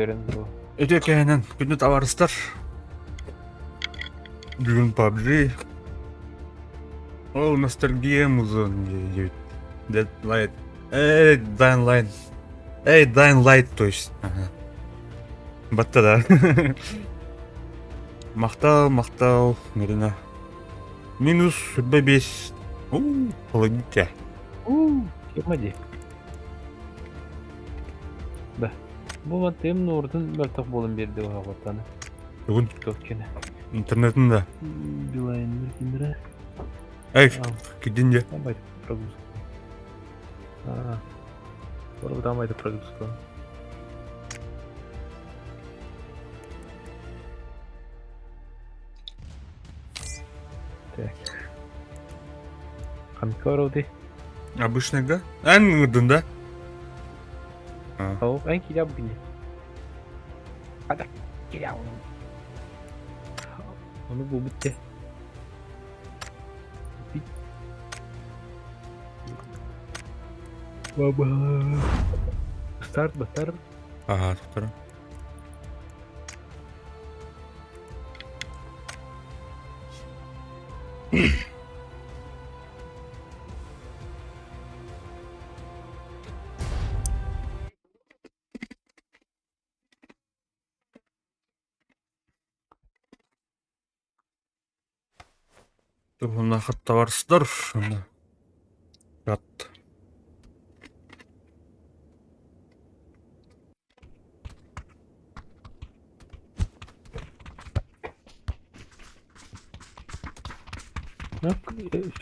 Көрün бұл. Өте кәйінен күнді таварыстар. Бүгін PUBG. Ол ностальгия музон. Dead Light. Dying Light. Dying Light, то есть. Ага. Батта да. Мақтал. Неріне. Минус B5. Пологите. Кемади. Ба. Бұл матем нордың бәртақ болын берді оғақтаны. Бүгін Көккені. интернетінде. Билайын біркендірі. Кеден де. Дамайды прогрузка. Бұл дамайды прогрузка. Так. Қамқа орауды. Обычный, да? Ән ұрдың да? Тауып ән келе бұгіне. Қада келе оны бұл бітті. Баба. Старт батар. Ага, тұқтырым. Бұна қатта барыстар. Жат.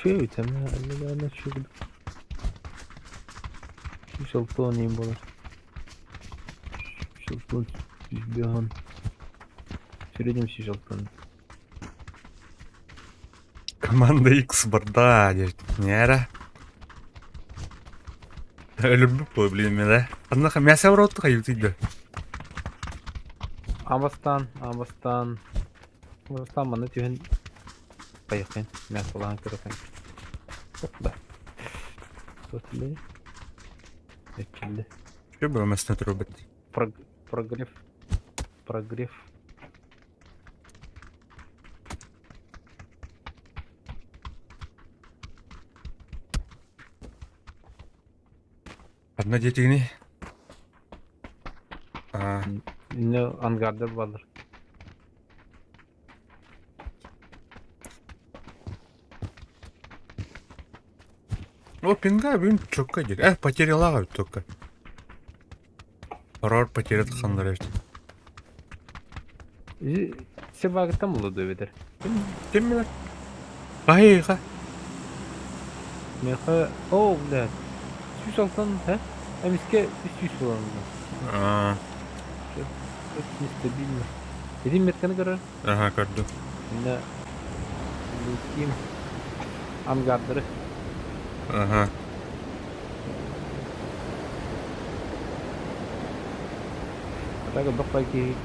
Şey ötem ya. Allah'ına şükür. Şu şaltı oynayayım bana. Şaltı bir an. Söyleyeceğim şu şaltı. Команда X барда, нера. Өлімді бұл білеме да. Қандақа мәсі бұрауды қайылтыйды. Амастан маны түйін қайықпен мәс олаған көрікен. Ба. Көтілі. Өткілі. Що бұл мәсіне тұру бітті? Прогрев. Одна детігіне? Ne angarda vardır. О, пинга, блин, чокка дер. Потеряла только. Рор потерял хандрest. Sebagıta mı oldu övedir? Kim bilir? Hayır. Meha, o da. Süs altan ha? Emiske süs olan. Нестабильно. Един метканы көрөр. Ага, көрдім. Мына луким ангардыры. Ага. Тага бақпайки.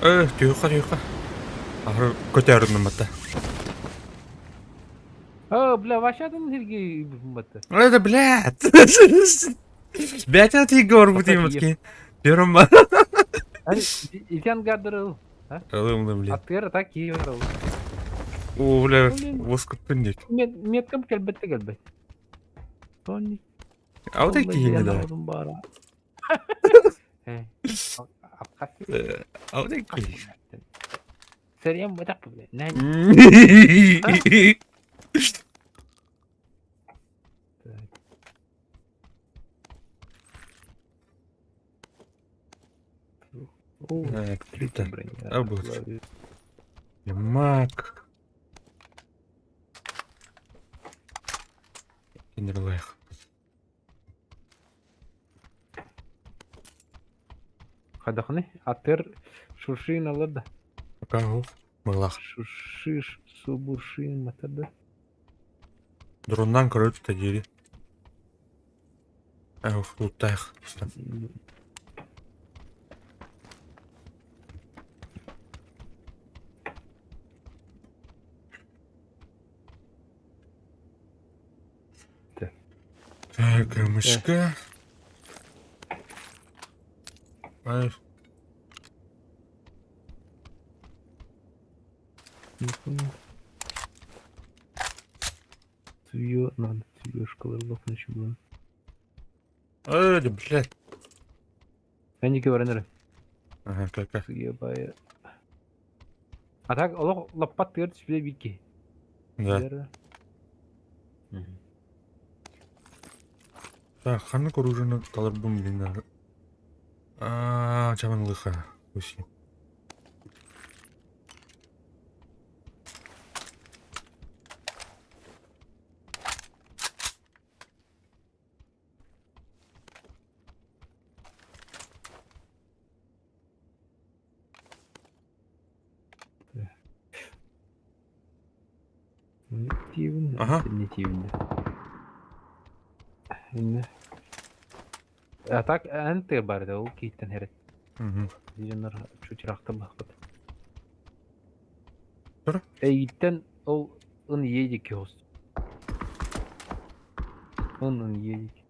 Түйіқа. Ахыр көтердім бата. Бля, вашадан Сергей бата. Это, блядь. Бәтә тигі орбутайым өткен. Берім ба. İki ангардыры. Алымды, блядь. Аттыр так iyi var. О, бля, воскөттін дек. Меткам келбетте. Тони. Аудай кейінді да. Аудай кейінді. Сериям бадақ бля. Открыто. Обалдеть. Мак. Киндерлайх. Хадахны атыр шуршин алады. Пока мылах. Шуршиш субуршин матады. Дрондан көрөт тәдери. Лутайх. Так, мышка. Ай, Цвё, надо цвёшкалар bakmışım bunu. Öyle блядь. Bence öğrenirim. Ага, как. Цвё baya. Atak Allah lapat diyor bile bir ki. Да. Так, ханык оружиены таларбым, блин. Жаман лыха. Өсейін. Ne diyeyim? Aha. Ne diyeyim? Şimdi. Atak ente barda o kitten heret. Угу. Diyenler şu çırakta bakıp. Sonra? Gitten o onu yiyecek ki host. Onu yiyecek.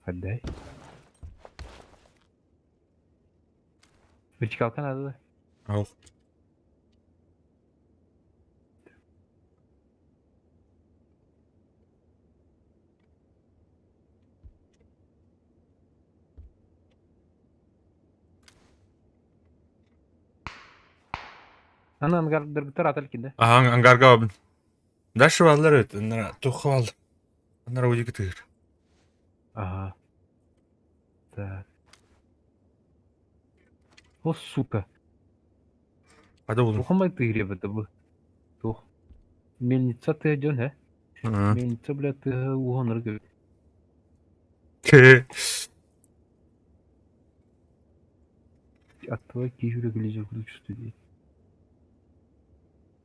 Hadi. Bir çıkaltan adı. Ал. Ana angar dırgıtır atal kinde. Ага, ангарга абын. Дальше балдар өт. Анара тухы балды. Анара өйеге тыгыр. Aha. Так. O сука. Hadi oğlum. Тухамай ты греб это бы. Тух. Мельница ты идён, he? Hı. Мельница, блядь, ты угонор говорит. От твоей кижуля глядя в что ли.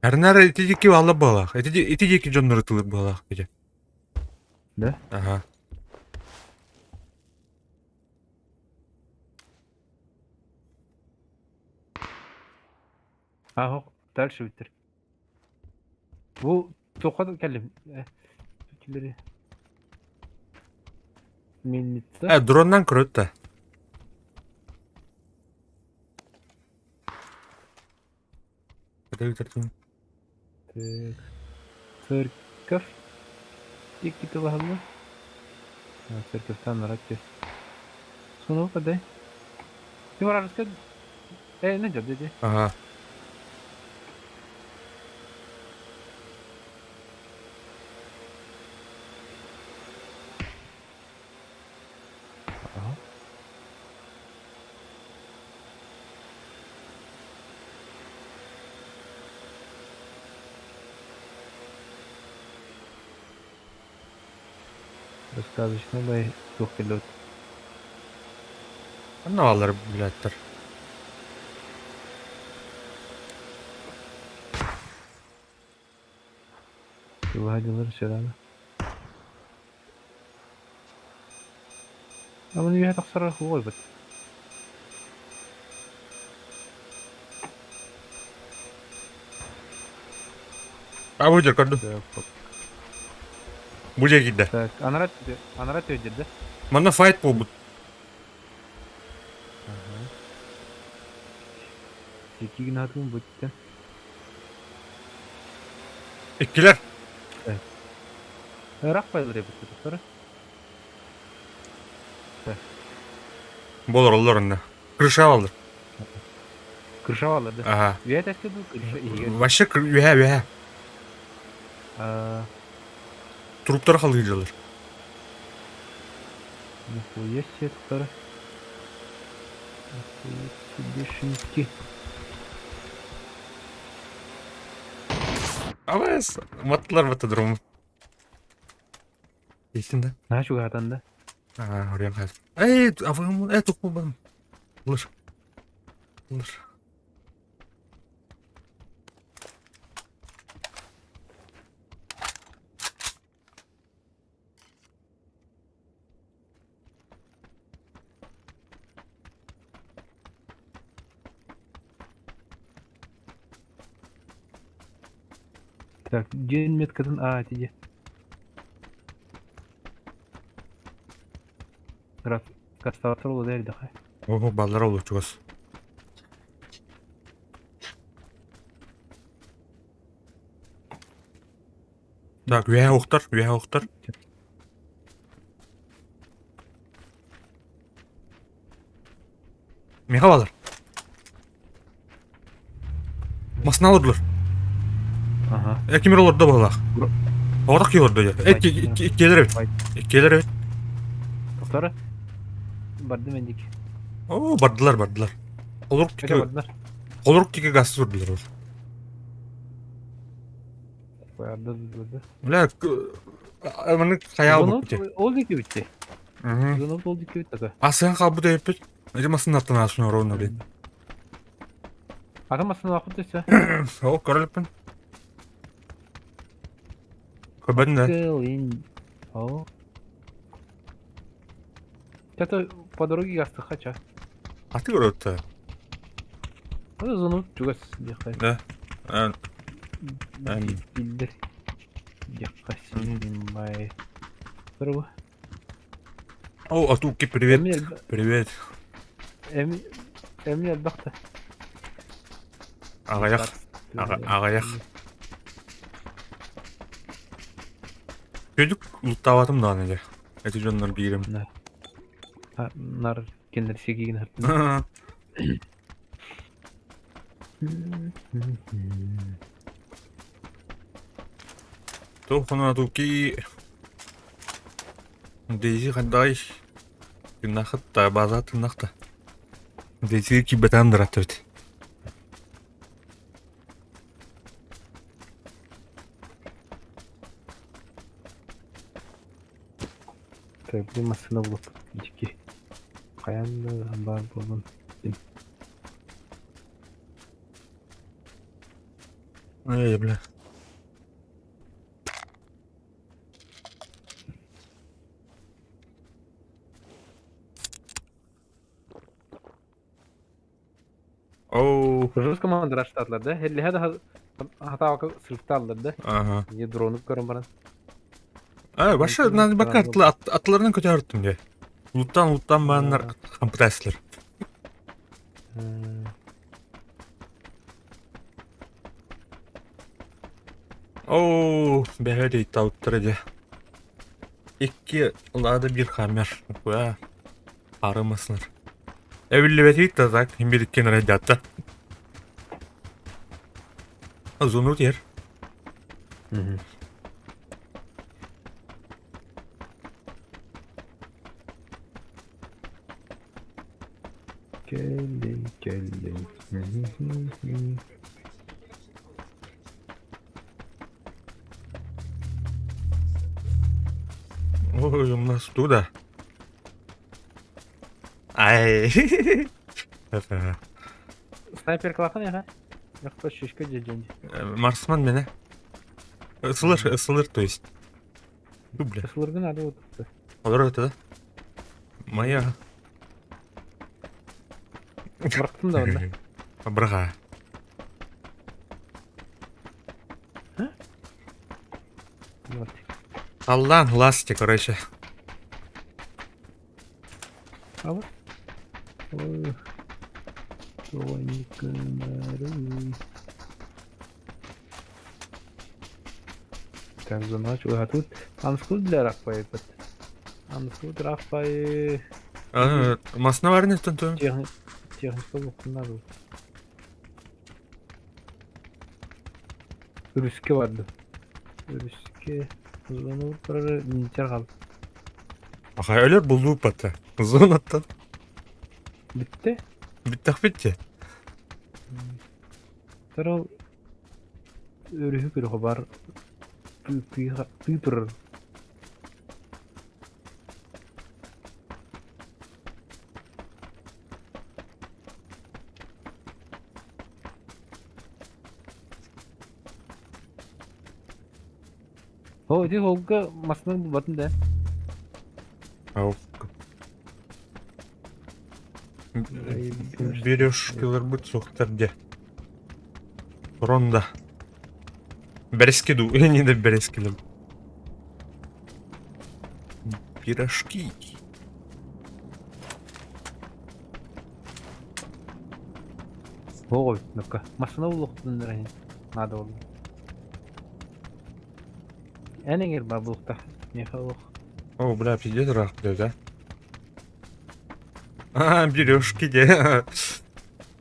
Әрнәрі етедекі валы балақ. Етедекі жонлары тылыр балақ. Gece. Да? Ага. Ага, дальше битир. Bu toka da kellim. Fikirleri. Mельница. Drondan kırıt da. Hadi gidelim. Так. Церковь. Тики-то ладно. Церковь там на раке. Суну подай. Ты вора раскад. Не жаб dedi. Ага. Aha. Сказочно бай тухелот. Ne valları biletler. Выводил сюда. А мы не так сразу вывод. Bu gördüm. Bu şekilde. Так, Анарат öldürdü. Bana fight bu. İki gün hatırım bu cidden. İkiler. Irak bayılır yapıştı sonra. Bolur olur onda. Kırışa alır. Kırşav alırdı. Aha. Üye teske bu kırşav iyi. Başka ühe. Aaa. Trupları kalıcılar. Нихуя себе туттары. Нихуя себе шинки. Ama matlar batı durumu. İyisin de. Ha şu atanda. Aha oraya kaldı. Ey avımı tukmu bana. Olur. Olur. Так, день меткатын тиде. Раз кастатор ол дәл дәхай. Ого, балдар olur чугас. Так, вяя уктар. Меха балдар. Масына алырдылар. Ага. Экимер олар да балақ. Бро- Оғдақ кей олар да. Келер бит. Келер бит. Тоқтары. Барды мендик. О, бардылар. Қайда бардылар? Олар тике газ сүрділер ол. Барды барды. Бля, мені қаял Зонот болып кете. ол деке битте. Зонот ол деке битте. Асыған қалбы да епет. Эти масына аттан асына орауына бен. Атамасын вакыт десе. О, көріліппін. Көбәдін да. Кылын. О. Это по дороге гасты хача. А ты көріпті. Это зонот чугас дехай. Да. Билдер. Дехасин май. Здорово. О, Атуки, привет. Привет. Эмни албақта. Ағаяқ. Ағаяқ. Көдік ұлттаватым да неге. Әті жонлар бейірім. Нар кендер сегеген хартын. Тоқына Атуки. Дейзи қандай. Күнақытта, база тынақта. Дейзи кибетан дыраттырды. Так, бұл масына болып. Жеке. Қаянды бар болын. Эй, бля. Оу. Жұрыз командыр аштадылар да. Хелли хада хата вакы сырыкталылар да. Ага. Не дрону көрін баран. Башы, бака атларынан көтерттім де. Луттан бағанлар қампытайсылар. Оу, бәрі дейт тауыптыр де. Екі ұлады бір қамер. Көя, арымасыныр. Әвілі бәтейт та так, ембедіккен радиатта. Зонут ер. Келдім. Ой, у нас туда. Ай. Снайпер клахан яға? Яқпа шешкі жеженде. Марсман мені. Isılır, то есть. Бля. Кысылыргын ады отырды. Olur öte da. Моя. Бұрқтым да онда. Браға. Вот. Аллан, ласти, короче. А вот. Ой. Тоникомары. Так, зона чуга тут. Анскул для рахпай бит. Анскул рахпай. Масна var ne tuntun? Техника оқынар. Үріске барды. Үріске. Зона бір минтер қалды. Ага, ölür bulduğu patı. Uzun attın. Бітті? Bittak bitti. Тарал өрүхү көрүгө бар тыйпыр. О, иди холга масынан батын да. Ау. Берешь килер быть сухтар где. Ронда. Берескиду. Не да берескиду. Пирожки. Ой, ну-ка, машина улуқтын райын. Надо oldu. Әне кер бар бұлықта. Неха улуқ. О, бля, пиздец, рах, да? А, бережки, да.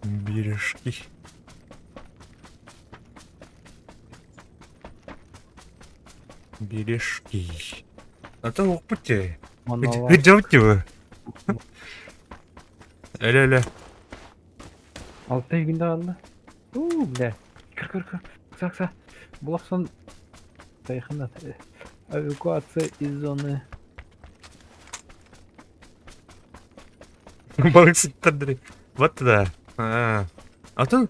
Бережки. Бережки. А то опыте. Где вы? Эля-ля. 6 ай күнде қалды. Бля. Кір. Қса. Бұлақ сон... Тайқында. Эвакуация из зоны. Balık sıktırdı. What the? Atın.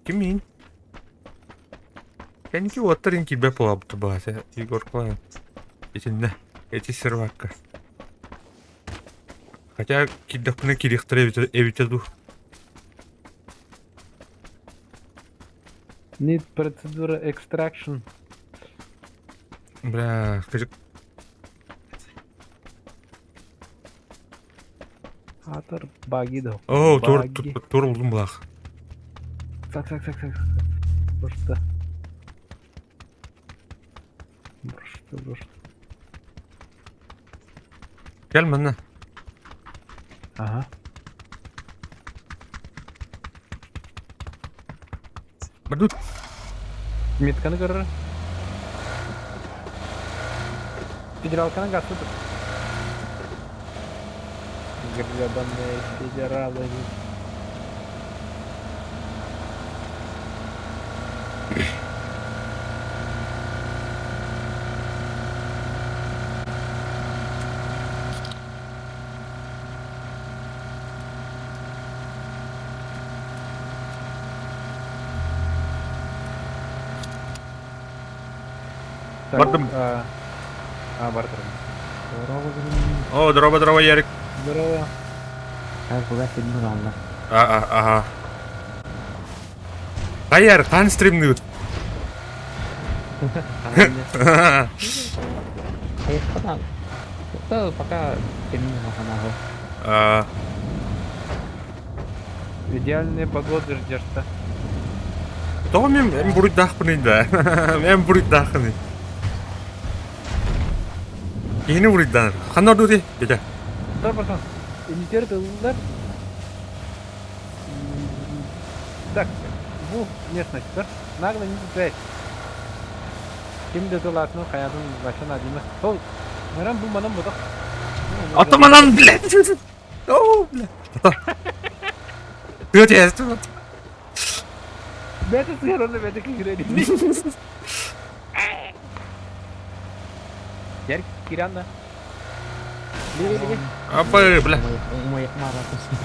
Kimin? Kenki ottarin ki bepo abtu bahse. Igor koyan. İçinde. Эти сервака. Хотя кидахпына кирихтер эвитеду. Need процедура extraction. Бля, скажи. Атыр баги да. О, тур булдым булах. Сак. Бұрышты. Gel bana. Ага. Бадут. Метканы көрір. Федералканы қасы тұр. Гребаные федералы. Бардым. Бардым. О, здорово, Ярик. Здорово. Куда ты не рано? Ага. Хайяр, қан стримный. Это пока фильм на Идеальная погода ждешь-то. Toch men broeit dag niet daar. Men broeit dag niet. Yeni broeit daar. Gaan nou doen die. Dit. Dur bakalım. İngiltere dağıldılar. Так, bu местность, да? Нагло не цепляйся. Kimde dolatını hayatın başına değil mi? Sol. Meram bu manam bu da. Atamadan bile. Oh bile. Götür. Ben de sıyar onu ben de girelim. Gel kiran da. Gel. Apa bile. Mau yang marah tuh sih.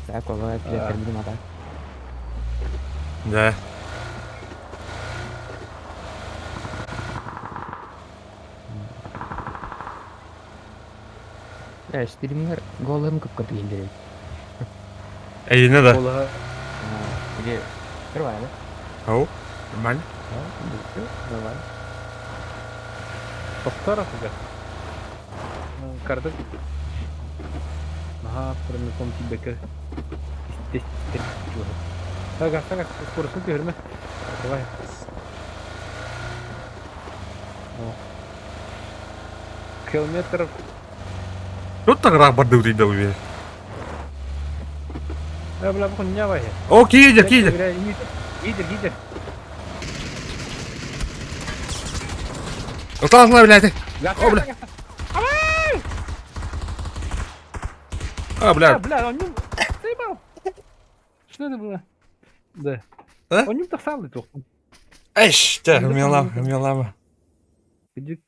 Saya kalau lihat film di mata. Ya. Streamler golem kepikiran jadi. Yine de. Kola. Jadi berapa ya? Oh. Normal. Berapa? Повтора тебя. Кардек. Ага, прямиком тебе к. Так, скорость görme. Давай. Километров. Тут так рабар дурит да увидишь. Я бля хуйня ваге. О, кидер. Гидер. Осталось, блядь. О, бля. А, бля. Бля, он нюм... Заебал. Что это было? Да. А? Он нюм так сам летел. Эш, да, умела. Иди...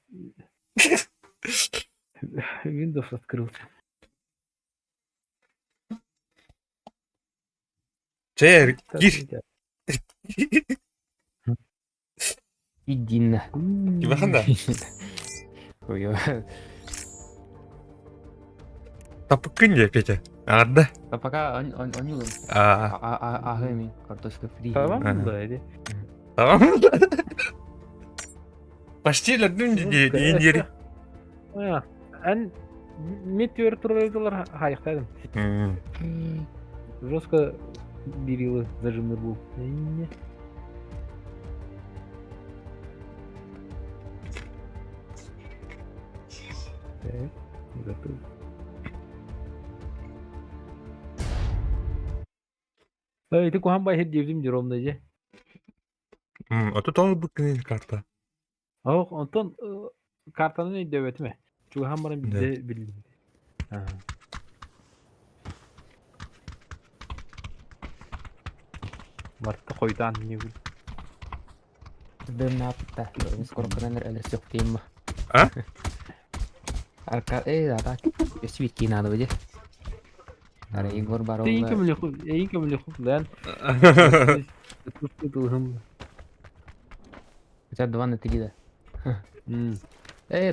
Windows открылся. Че, гир. Иди на. Gimana? Ой, Tapıkın ya Petya. Arda. Apakah on yulun? Ahı mi? Kartoşka free. Tamam Aha. mı böyle? Tamam mı? Почти ледün yeri. Ha. En meteor turlayıcılar hayıktaydım. Жестко берилы зажимный был. Не. Так, готов. Itu ku hamba hit divdim jerom da je. Ото тоже bıkkın karta. Oh, ondan kartanın ne devleti mi? Çünkü hambanın bir Evet. de bildim. Ha. Martta koydan ne bu? Ben ne yaptı? Biz korkudan öyle yok değil mi? Ha? Arka zaten switch kina da bence. Ara Igor Barov. Iyi ki mi lüksü lan. Tuttum. Kita dua nanti kita. Hmm.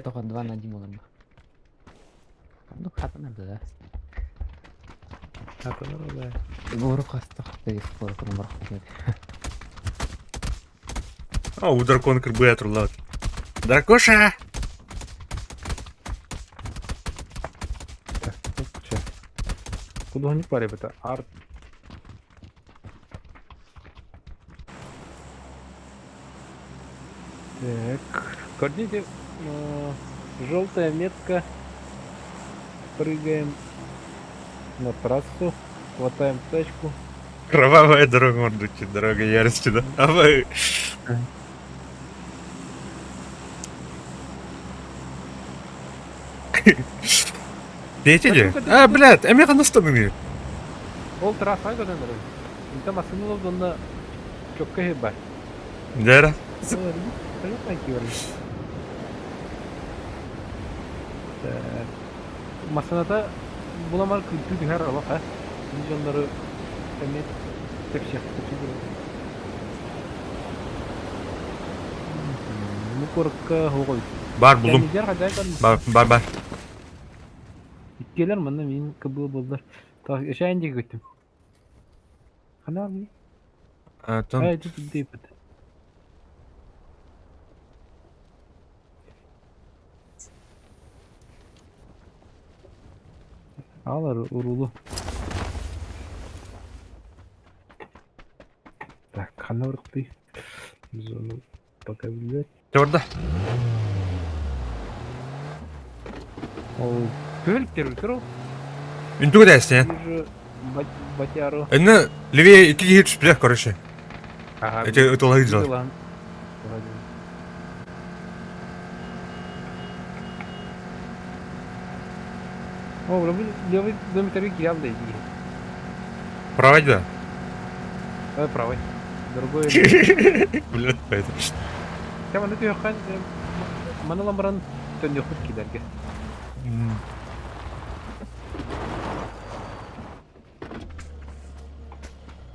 Tokan dua nanti mau kan. Kamu kapan ada? Hatalar olay. Guru kastak. Guru ke nomor. У дракона карбюратор лад. Дракоша! Все. Куда он не паре это? Арт. Так. Координите. Желтая метка. Прыгаем на трассу. Хватаем тачку. Кровавая дорога, может быть, дорога ярости, да? А вы... Петя? А, блядь, а меня наступили. Ол трасса дönüyor. İnsan aslında olduğunda çok kahir. Да. Hayır sanki var. Masana da bulamalı kültür her Allah ha. Biz onları emet tek şey Bu korka hoğoy. Бар, buldum. Temizler kadar kan. Бар. Gelir mi anne benim kabul buldular. Ta aşağı ince götüm. Kana abi. Там... Haydi deyip. Ağlar urulu. Так, kanırık değil. Biz onu bakabiliriz. Orada. O bölükler ülker o. Инту кудайсың, я? Bir батяру. Энне, левее 2 гейт шпилях, короче. Ага. Это логично. Lan. О, левый домиторы кидал да иди. Проводь, да. Правый. Другой. Блядь, это... Tamam ne diyor kan? Mana lambaran dönüyor giderken.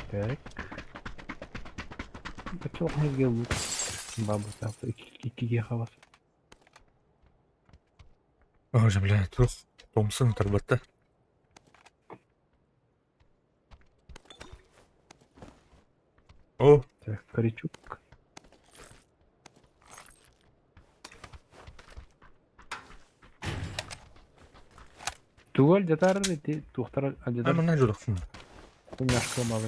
Так. Почему не сделал? Бабу ставь. Iki havas. Ой же, блядь, тут Томпсон торбатта. О, Так, корячук. Тугал жатар эти тухтар ажадар. мына жолуксун. Немножко мало.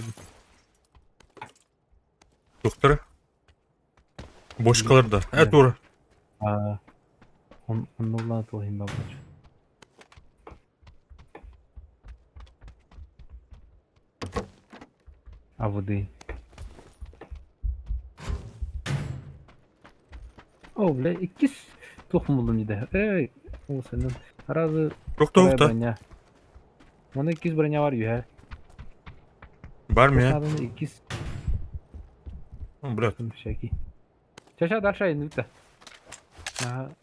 Доктор. Бош калыр да. Туура. Он улан толгин бабач. А воды. О, бля, ikis tohum buldum bir de. O senin. Razı Doktor. bроня. Onda ikiz bроня var ya. Бар mı ya? Adamda ikiz Блядь. всякий. Сейчас дальше иди да. Ага.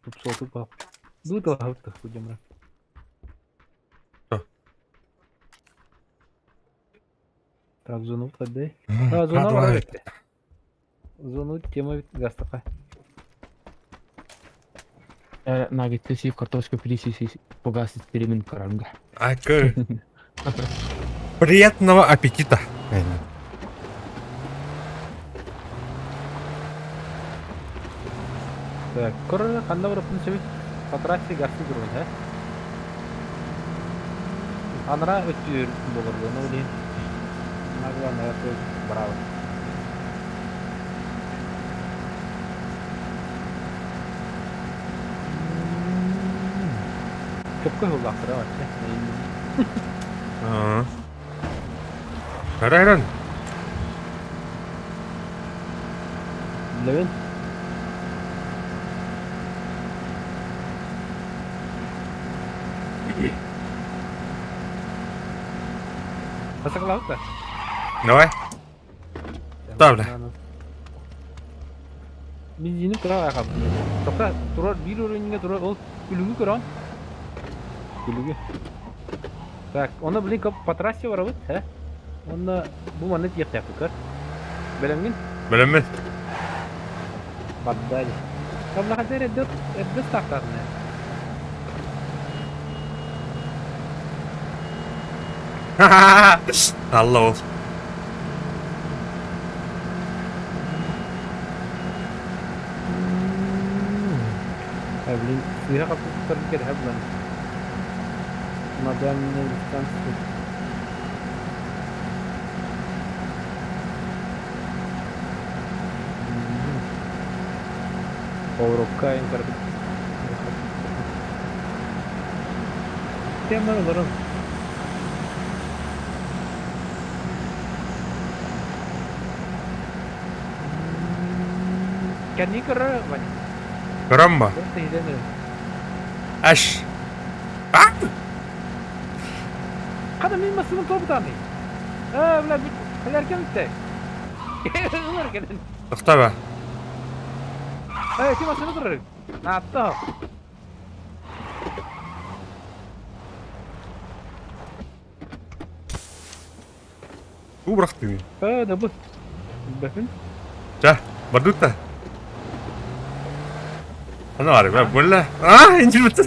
Тут соту пап. Дуто хавта будем. Что? Так, зону отдай. Зона var. Zonu tema gastaqa. Наггетсы си картошка фри си погасить перемен каранга. Акы. Приятного аппетита. Так, коры канда бұрыпын сөйт. Патрасси гассы тұрғын, ә? Аныра өттір болыр, оны олейін. Нағылан әйті бұрауы. Köpke hullakları var. Karayran. Levin. Pasak laut da. Давай. Ставлю. Biz yine kırar ayakkabı. Tokta durar bir oraya durar ol gülügü kıran. Gülügü. Так, onu bilin kap patrasya var avut he. Onda bu manet yık yapıkır. Belemgin Bilemez. badda ali. Kabla kadar edip taktar ne? Allah olsun. Bilin suya kapı tutarım kere hep lan. Madem ne listan su. Avrupa yang kartu. Tiap mana orang? Kan ni kerana apa? Karamba. Berarti dia ni. Aş. Ah! Kadın benim masımın topu tane. Ulan bir erken bitti. Ulan erken. Tabii. Kim masını durur? Ne yaptı o? Bu bıraktı beni. Da bu. Bakın. Cah, badut da. Ana var ya böyle. Ah, incir bitti.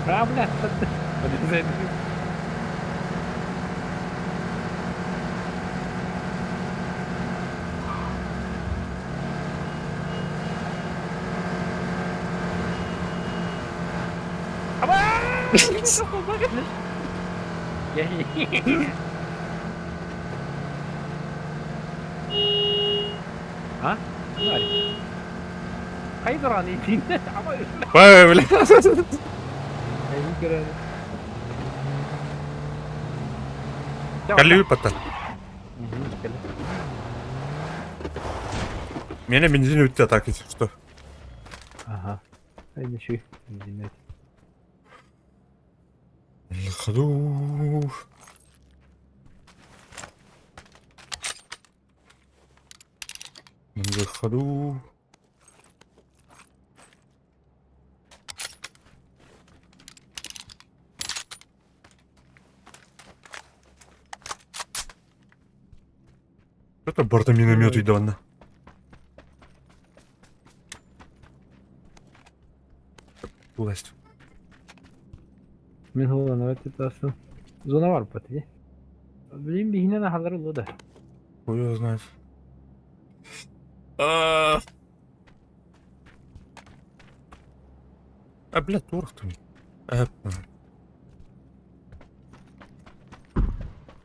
Problem. Hadi sen. Ama! Ha? Var. Kaydır hani içinde ama Böyle. Ini kira. Kali patah. Меня бензин уйти атаки, что? Ага. Ini şu. Dinle. Ходу. На ходу. Это бортоминомет видно. Власть. Men huvudlarna vet inte alltså. Zona var på det. Блин, бігне на галеру луда. Хуй его знает. Блядь, турх ты.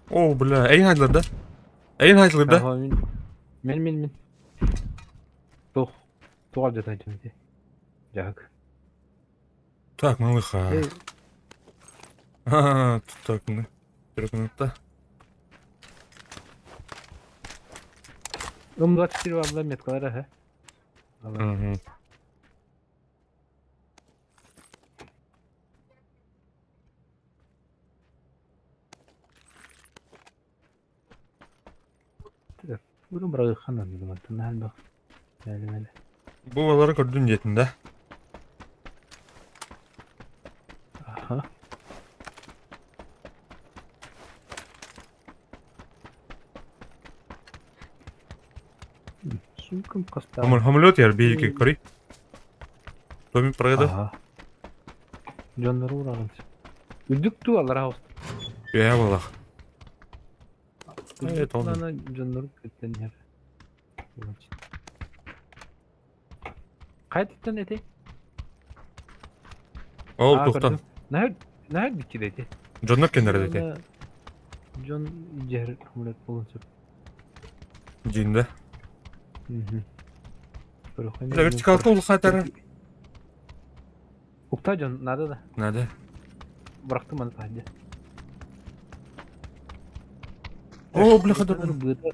О, бля, Эйнхайдлер, да? Эйнхайдлер, да? Min. Тух. Туğa detaycım diye. Jak. Так, малыха. Тут так, ну. Перекнуто. Umda 4 var burada metkaları he. Угу. Bunu bırakın lan dedim hatta. Nerede bak. Öyle. Bu olarak öldün niyetinde. Ким каста. Хамылет yer bir iki kırık. Tomi parada. Aha. Jonları vuralım. Üldük duvarlar ha. Ya valla. Evet, oldu. Bana jonları kötüden yer. Kayıt ettin eti. Oğul tuktan. Nehir dikki dedi. Jonlar kenara dedi. John yer hamlet bulunsun. Cinde. Böyle Böyle çıkarttı oldu zaten. Ukta John nerede da? Nerede? Bıraktım onu sadece. Oo bile kadar. Bıda.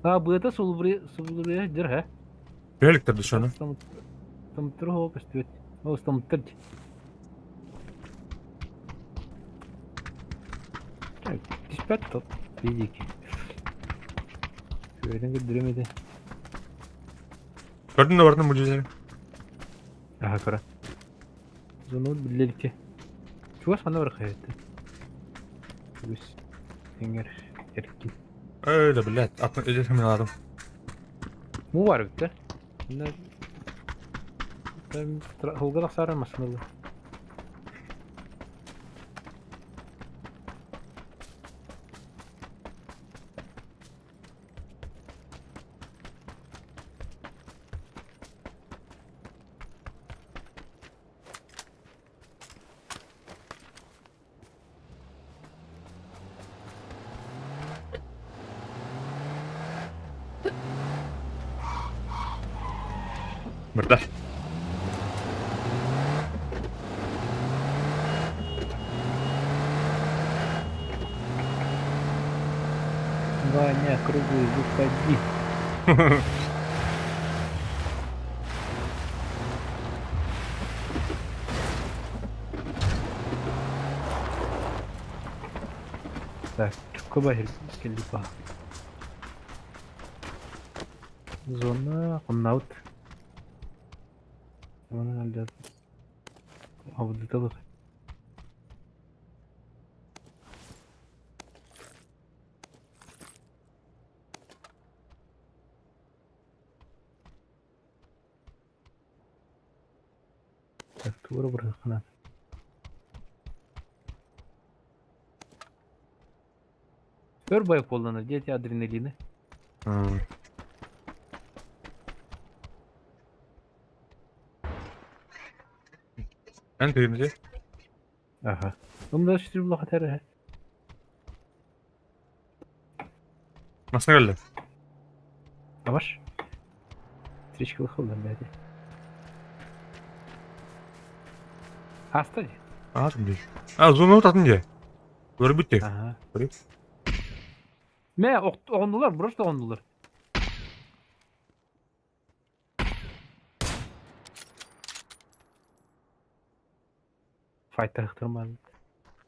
Ha bıda sol buraya gir ha. Birlikte dışarı. Стамтыр хоп өстөт. О стамтыр. Так, диспат топ. Видик. Şöyle duramadı. Gördün mü vardı mucizeleri? Aha kara. Zonu birlikte. Şu sana var hayatta. Biz Enger erkin. Öyle bile. Atma ödesem lazım. Bu var bir de. Bunlar ben Hulga da sarılmasın olur. Burada. Ваня, кругу, выходи. Так, Чукабахир келипа. Зона оннаут. Зона алды. Авдытылык. Так, тура бırakın. Ör boyu kullanır. GTA adrenalini. Ben duyumcu. Aha. Bunda şişir bu lahatları. Nasıl geldi? Yavaş. Trişkılı kıldım belki. Hasta diye. Ağzım değil. Ha zoom'u tatın diye. Böyle bitti. Aha. Böyle. Ne? Ondular. Burası da ondular. Fight'ta hıhtırmalı.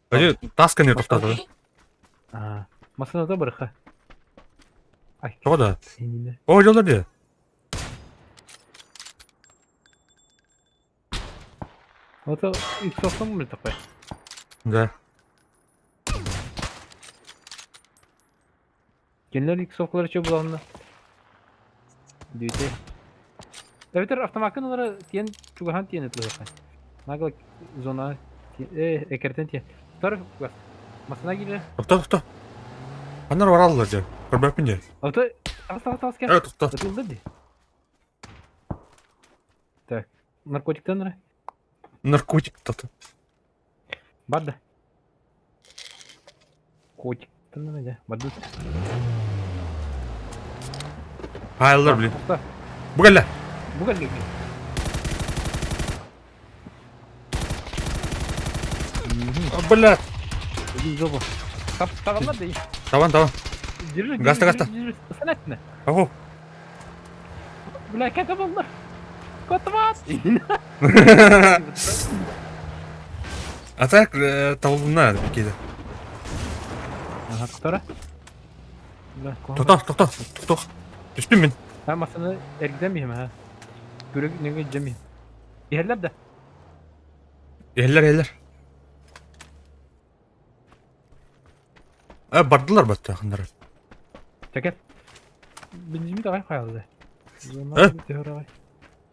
Hacı taskın yer tutadı. Aha. Masana da bırak ha. Ay. O da. Seninle. O yolda diye. O da ilk soktan mı tapay? Güzel. Genel ilk sokları çabulandı. Düğüte. Evet, avtomakın onlara tiyen çugahan tiyen etliyor. Nagla zona ekerten tiyen. Taraf var. Masana giriyor. Tokta. Onlar var alırlar. Körbek bince. Auto az gel. Evet tokta. Atıldı di. Так. Наркотикten ne? Narkotik tokta. Badda. Котикten ne de? Badda. Hayırlar bilin. Usta, Bu gel lan. bu kadar. Abla. Ödül zobo. Tamamlar da iyi. Tamam. Gasta. Sanat ne? Aho. Black Cat bunlar. Kotamat. Atak tavulunlar bir kere. Aha tutara. Tokta. Düştüm ben. Ha masanı ergiden ha? Göre ne gideceğim. Yerler de. Eller. Bardılar battı yakınları. Çeker. Birinci de ay hayalde. He?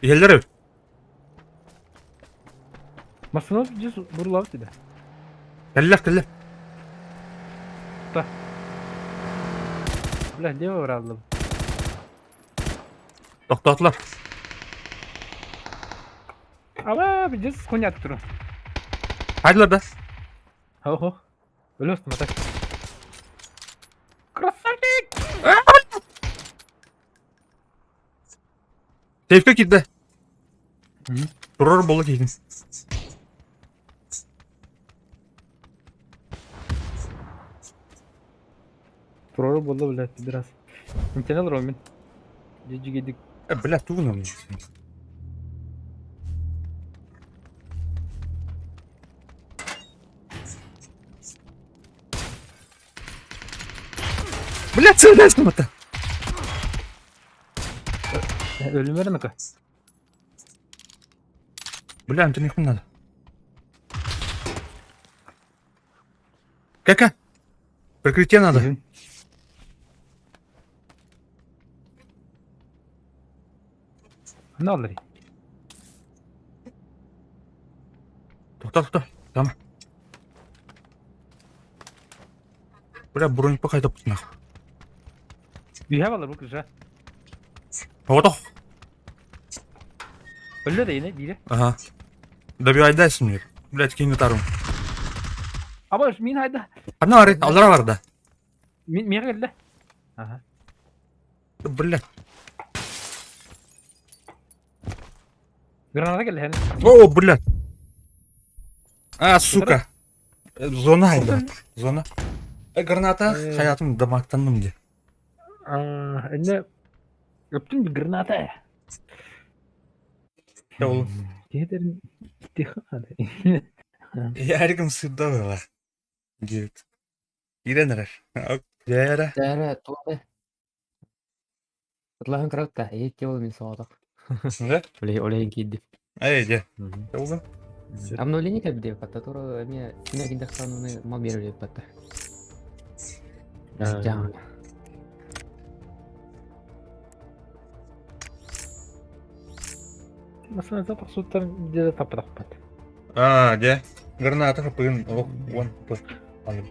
Yerler Masını just burulav dedi. Keller. Ulan ne var aldım. Doktorlar. Ama bir just konyak durun. Haydiler be. Ho. Öyle olsun atak. Krasavnik! Tevfik gitti. Hı. Durur bolu giydin. Proru buldu bile biraz. İmkan alır o gün. Cici gidik. Bля, тувно мне. Блядь, целый это. Ölümleri ne kadar? Бля, это не надо. Кака? Прикрытие надо. Ne olur? Тоқта. Tamam. Бля, бронепока это нахуй. Bir hava alır bu kız ha. Вот. Öyle de yine değil. Ага. Добивайдайся мне. Блядь, кинь тару. Ama min hayda. Одна варит, алдара var da. Min geldi. Aha. Блядь. Granada geldi hani. О, блядь. А, сука. Зона hayda. Zona. Granata hayatım damaktandım diye. Ne? Öptün bir granata. Ya oğlum. Yeterin. Hadi. Her gün sırda var. Git. Girenler. Yere. Дәрі туады. Құтылаған қырақта, екке ол мен соғадық. Ne? Олейін кейді. Ey gel. Oğlum. Обновление как бы патта, тура мен кине киндахтаны мал беріліп патта. Жаңа. Mesela zaten sultan bir de tapıdak pat. Gel. Granata kapıyın. Вон. Aldım.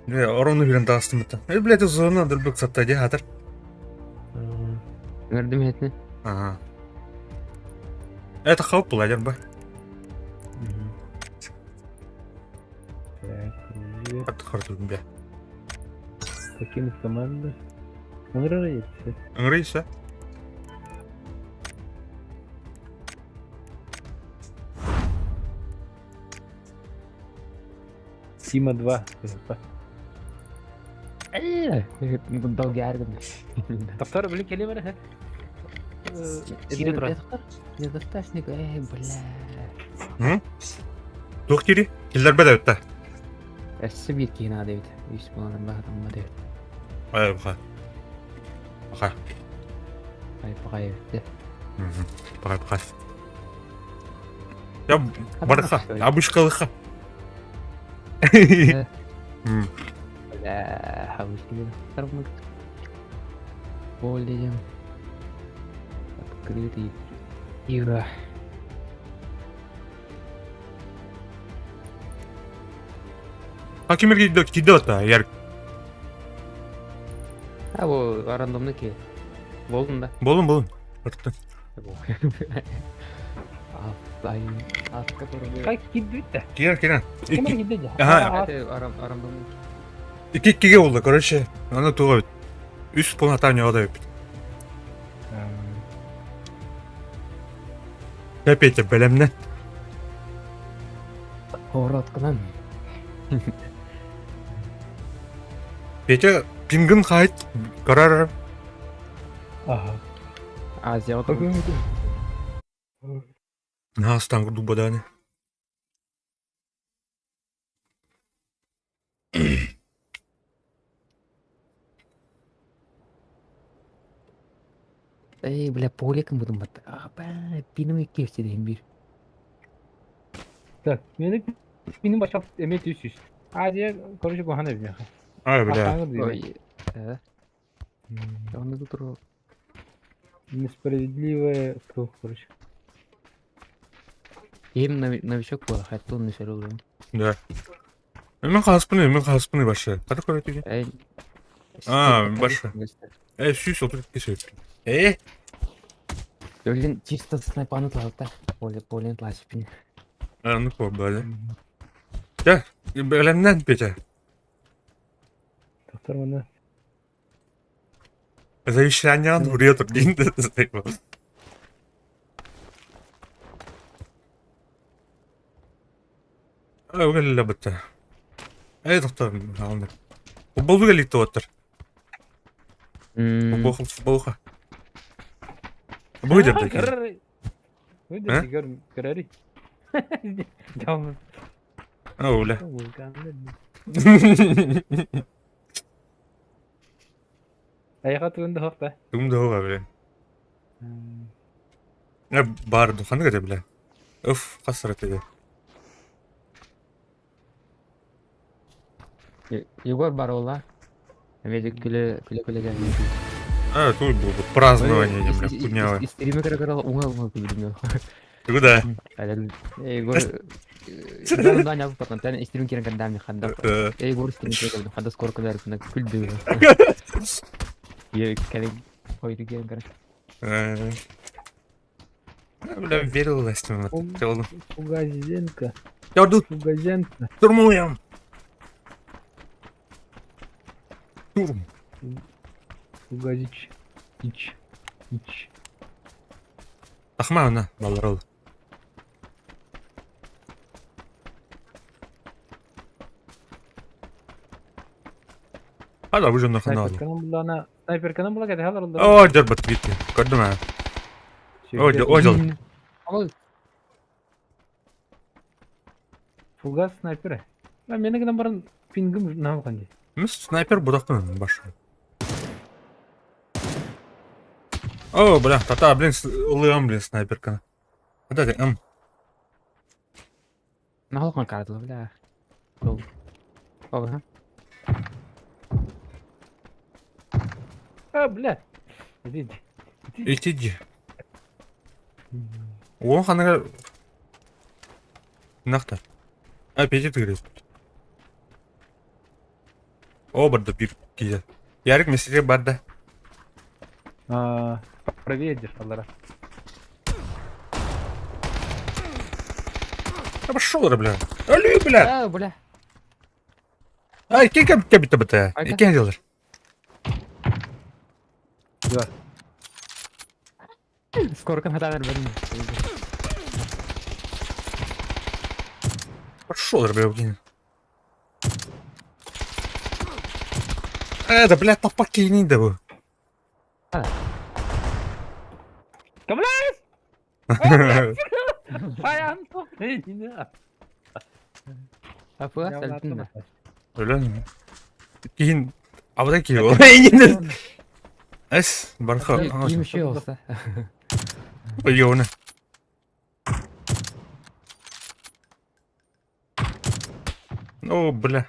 Ne, oranı bilen dağıstım bitti. Блядь, zona дырбык сатта де хатыр. Көрдім етіне. Ага. Это хауп был один, ба. Отхартым, бе. Покинуть команду. Он рарится. Ыңрыйса. Сима 2. Дал гәрдім. Таптары білі келе бәрі. Сире тұрады. Не достаточник, бля. Тух кири. Киллер бе дэвтта. Әсі бір кейін ады бейді. Үйс боланын бағытым ба дэвді. Ай, баха. Баха. Қай бейді. Баха. Я барха. Абышқалыха. Бля, хавыш деген. Тармык. Бол деген. Открытый. Ира. Hakimler gidiyor da yer. Ha bu randомдaki. Болдun da. Болun. Örttün. Aferin. Atka doğru. Kay gidiyor da. Girer. Kime gidiyor ya? Aha. Randомдaki. İki oldu, короче. Ona tuğa bit. Üst полнота не отдает. Опять бәлемне. Оратқынан. Петя пингін қайт. Қарар. Aha. Азия отыр. Настан дубаданы. Эй, бля, поликом будем бат. Пинім екке істедейін бір. Так, benim başka emek yüzsüz. Hadi konuşup bahane bilmiyor. Ай, бля. Ой, Onda da dur. Несправедливая кровь, короче. Им новичок был, хотя он не шарил. Да. Мен қалыспыны башы. Қады көрет екен? Башы. Сүйіс отырып кесіп. Блин, чисто снайпану тлаута. Полен тлашипин. Ну по, бля. Да, әлемнен пече. Доктор мына. Завещание вред от гинда. Öyle bitti. Доктор, alınır. Futbolu geldi otur. Futbolu. Bu da peki. Bu da sigara kararı. Tamam. Öyle. Ayağa turunda hafta. Dum da o böyle. Ne bağırdı kanı gece bile. Öf kasret dedi. Егор Барола. Ведь күле geldi. Evet bu празднование немля кунявы. Из стрима каракарала уңа күлдүмө. Куда? Егор да не потом тен стрим кирен кандам ханда. Егор стрим кирен ханда скоро калар күлдү. Я келе койду кирен кара. Бля верилась там. Фугазенко. Yardım. Фугазенко. Durmuyorum. Durm. Фугазич. İç. Takma ona ballar ol. Hadi bu canına kanal. Sniper kanı bula gede halar oldu. Oo jarbat gitti. Gördüm ha. Ojal. Ал Фугас снайперы. Lan meni giden barın pingim ne yapkan diye. Mis sniper budakın başı. Oo bля, tata блин, ılıyorum блин sniper kanı. Hadi нахуй карты, бля. Ага. Bля. Иди. İtici. O kanı Nakta. Peki tıkırız. O burada bir güzel. Yarık mesele barda. Правее держи, Аллара. Пошел, бля. Алю, бля. Бля. Ай, кем бita. Кем делаешь? Gör. Скоро хата вернем. Пошел, бля, блин. Это, бля, топаки не дабы. Kablas! Ayağını toplayın yine. Apa selfie mi? Öyle mi? Giyin. Abla ki o. Yine. Es, barka. İyi bir şey olsa. Yo ne? O bля.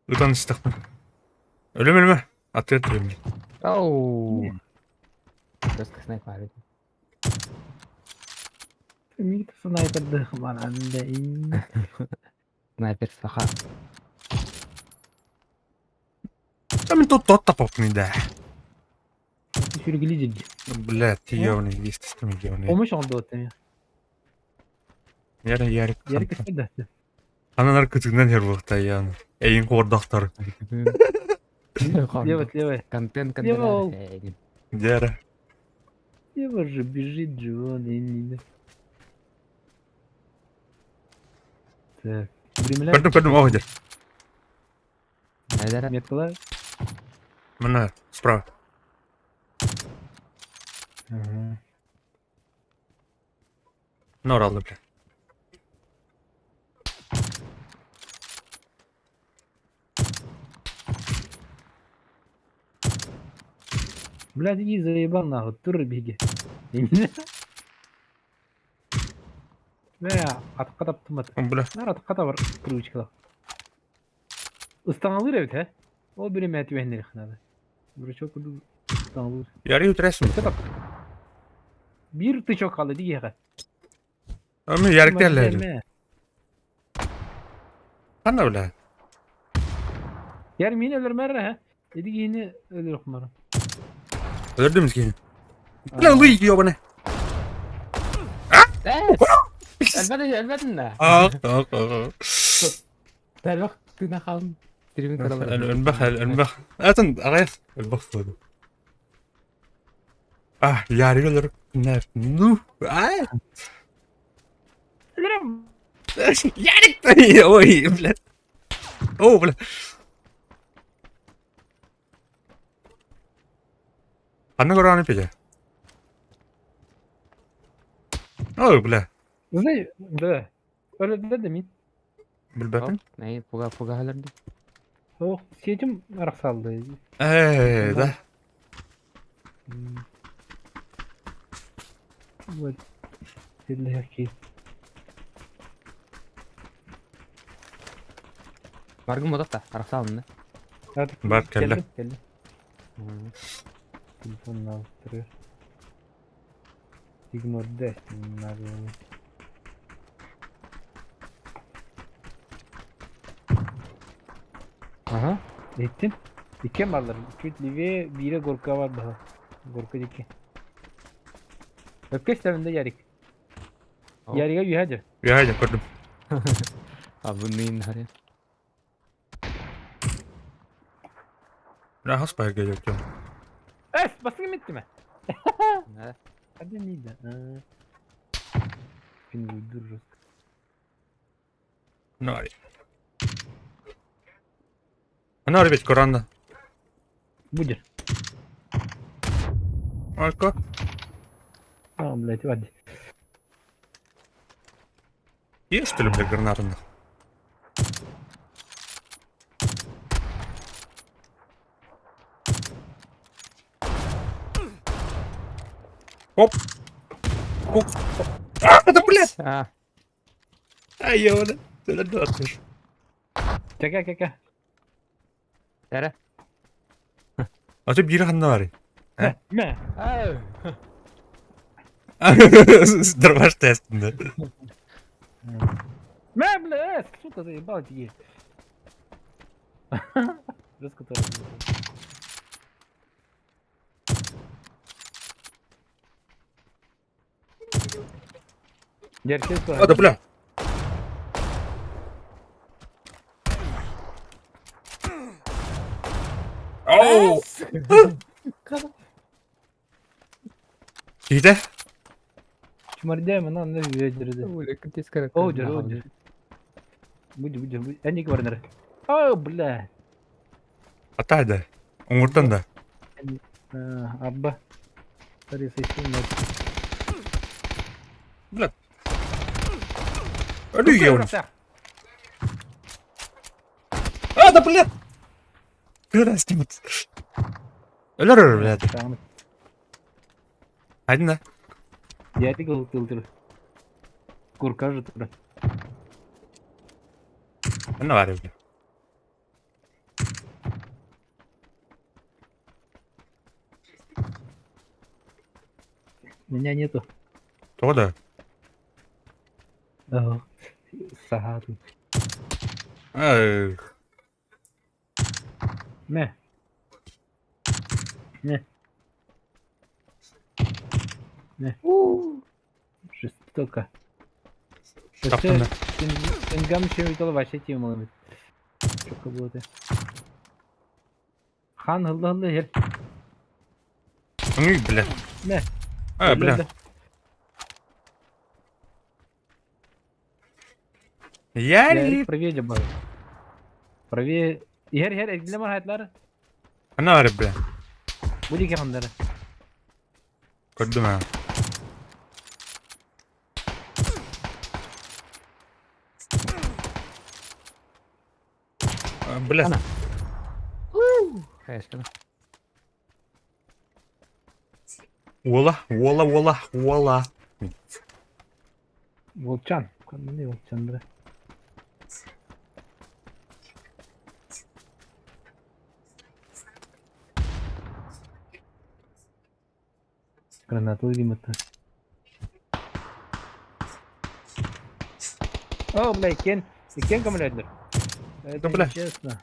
Utan istakma. Öyle mi? Atıyor. Оу. Жестко снайпер. Мид снайпер дыхман анда и. Снайпер саха. Там тут тот топок не да. Sürgülü ciddi. Бля, ты ёвный, есть с ними ёвный. Olmuş oldu o temi. Ярик. Yarı kısmı da. Аналар көтүгүнөн жер болукта яны. Эйин кордоктор. Левый. Контент. Левый. Дяра. Левый же бежит же он и. Так. Времена. Көрдүм, ого. Найдар. Меткалар. Мына справа. Нор алды, бля. Блядь, иди заебал нахуй, тур беги. Бля, атып таптым аты. Бля. Нар атып ката бар привычкалар. Ыстаналыр evet he. O bir meti beğenir xanada. Burası çok kudu ыстаналыр. Яры утресим. Тап. Bir tıçok kaldı diye. Ama yarık derler. Anna öyle. Yer min ölür merre ha. Dedi yine ölür kumarım. Öldüm ki. Lan uy diyor bana. Evet. Elbette ne? Ah. Der bak tüne kalın. Dirimin karaları. Elbak. Zaten araya. Elbak sordu. Ah yarık olur. Ner. Nu. Ay. Ölürüm. Yarık. Oy bile. Oh bile. Anne göre peki. Oh bile. Ne? De. Öyle de demin. Bilbetin. Ne? Puga halardı. O şeycim arak saldı. Da. Bu dille ki. Bargın modak da. Arak sağlığında. Artık Bak, kelle. Geldi. Telefonunu aldırıyor. Ignore de. Bunlar yani. Aha. Ettin. İki mi alırım? İki live, bire Gorka var daha. Gorka iki. Öpkeş tarafında yarik. Oh. Yarıya yuhadır. Ya haydi gördüm. Abi bu neyin hari? Ne has bayağı geliyor ki. Öf! Basın bitti mi? Ne? Hadi neydi? Şimdi uydururuz. Ne var ya? Ne var bet Kur'an'da? Budur. Arka. Tamam lan hadi. İyi üstülüm de granatında. Hop. Hop. Ah, это, блядь! Ah. Ay yavrum. Söyle de atmış. Çek. Tere. Acaba biri hanına var ya. Ne? Oh. Дрожь тестinde. Мебле! Сука, заебал тебе. Раскатал. Держи А, да бля. Оу! İyi de. Чмордяем, она на ведерде. Öyle kıtes karak. Оудер. Будь. Они говорят. О, бля. Hataydı. Umurdan da. Абба. Смотри, сосед. Bля. Ölüyor yavrum. А, да бля. Biraz timut. Ölür bля. Hadi ne? Я ты кылтыр. Курка же тура. Ne var evde? Меня нету. O da. Сагату. Ay. Не. Жестоко. Kaptım da. Тенгам еще видел вообще тему. Çok kabul et. Han hıllı her. Onu bile. Ne? Ha bile. Yani. Правее же было. Правее. Her ekleme hayatlar. Ne var bile? Bu dike hanları. Gördüm ha. Bile. Ana. Hayır. Vola. Volcan. Ne Volcan'dır? Granatlı limitı. О, бля, кен камулятор. Это бля. нечестно.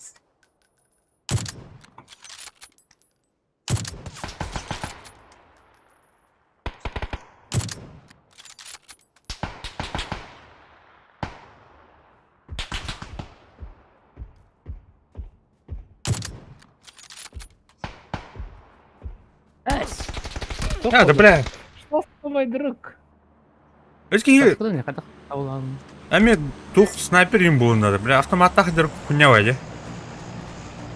Что А, да было? бля. Что с тобой, друг? Эски, Куда не кадах аулам. ами тух снайпер им булын надо. Бля, автоматта хадыр кунявай,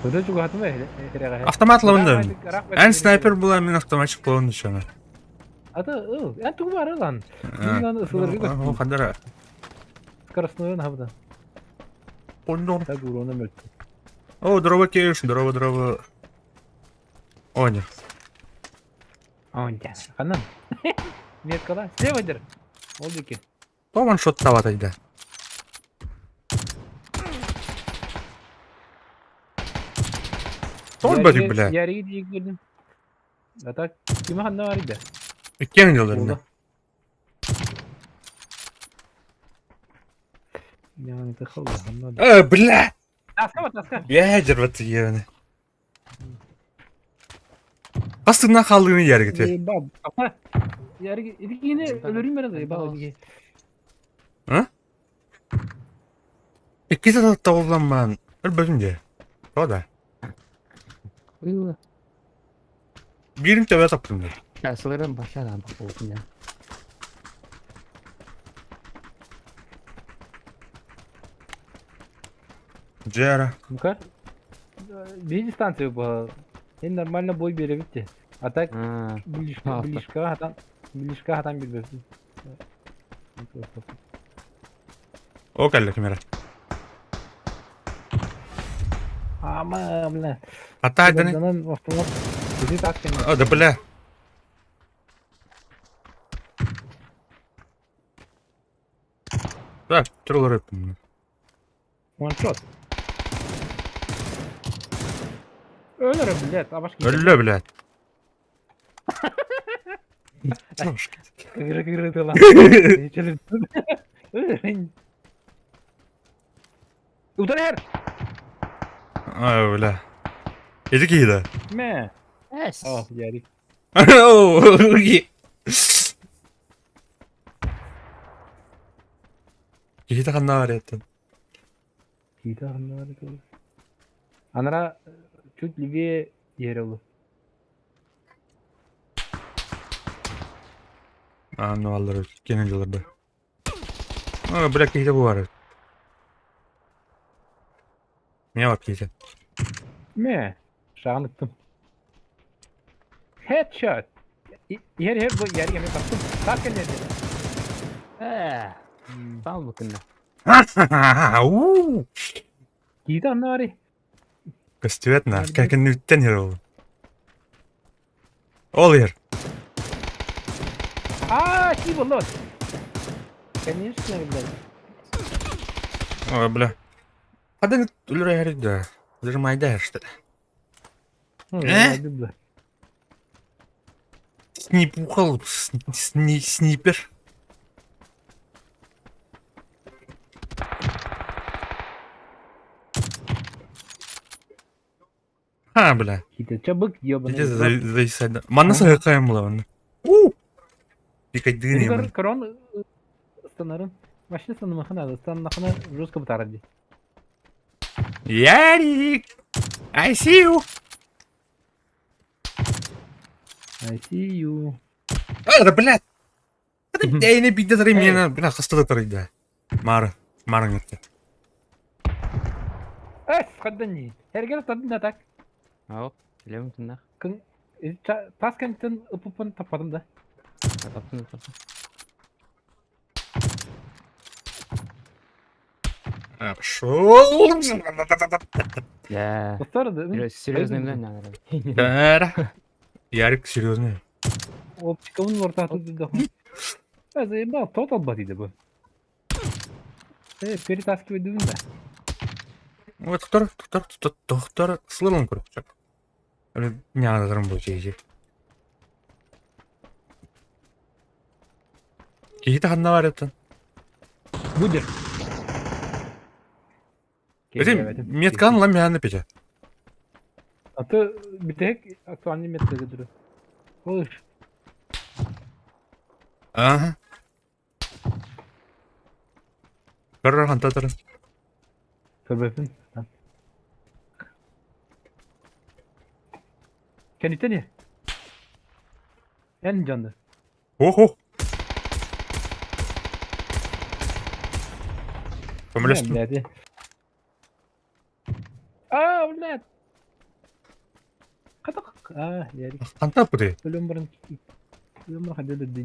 Куда чуга атмай? Автоматлы онда. Эн снайпер була, мен автоматчик болон дешана. Ата, я тугу бар lan. Мен аны ысылырга О, көстüm. хадара. Скоростной хабда. Ондон. Так урона мөлтү. О, дрова кеш, дрова. Оня. Онда. Канан. Меткала. Слевадыр. Ол деке. Томан шот тават айда. Тон бәди, бля. Яриги дейік көрдім. Ата, кима ханда бар иде? Кен жылдарында. Yani tıkıldı. Anladım. Бля! Таска бар, таска. Ядер вот ебаный. Астына қалдığını yer getir. Bab, apa? Yarı yine ölürüm ben de. Bab diye. Ha? İkisi de tavlanman. Ölbözüm diye. O da. Uyuyor. Birini tövbe taptım diye. Ya sılırım başladan bak olsun ya. Джера. Мукар. Bir distansiya bu. En normalde boy verebilir. Atak Ha. Bilişka hatan bir bölüm. O geldi kamera. Ama bla. Hatta edeni. Canım otomat. Bizi takken. O da bля. Так, троллер это. One shot. Ölürüm bilet. Abaş gibi. Ölü блядь. Kırı lan. Geçelim. Ölürüm. Utan her. Ай, бля. Иди кида. Me. Yes. Oh, yeri. Кида ханна ареттен. Kita anlar itu. Anara чуть левее yerelu. Ну алар кенен жыларда. Бля, кида bu var. Ne var kида? Me. Şanlıktım. Headshot. Yer bu yer yemek baktım. Kalken nerede? Tamam bakın da. Kita anlar. Костюетна, как он тренировал. Ол yer. Aa, ki bu lan. Конечно, блядь. Ой, бля. Hadi ölür herif de. Zırmayda işte. Снипухал, снипер. Ha bля. Kita çabuk Иди ёбаный. зависать. Манаса какая была он? Пикать дыни. Корон станарын. Машина станымахана, станымахана жестко бутарады. Ярик! I see you! I see you. Да, блядь! Я не бить до меня, бля, хостада тарайда. Мара нет. Скадани. Hergele tadın atak. Hop. Biliyor musun da? Taskentin ıpıpın tapadım da. Taptın. Пошел! Ya. Устарdı. Серьезный мэн надо. Да. Ярик, серьезно. Optikamın ortası dedi. Ben zaten total body'di bu. Peri taskip edildim de. Вот доктор слышал короче. Не надо работать. Какие-то одна это. Будер. Это меткан lan yani peki. Atı bir tek aktualni metrede duruyor. Hoş. Aha. Karar hanta tarı. Sebebin. Kendite ne? En canlı. Oho. Помолюсь. Блядь. А, блядь. Катак. А, ярик. Hanta pıdı. Belum ada di.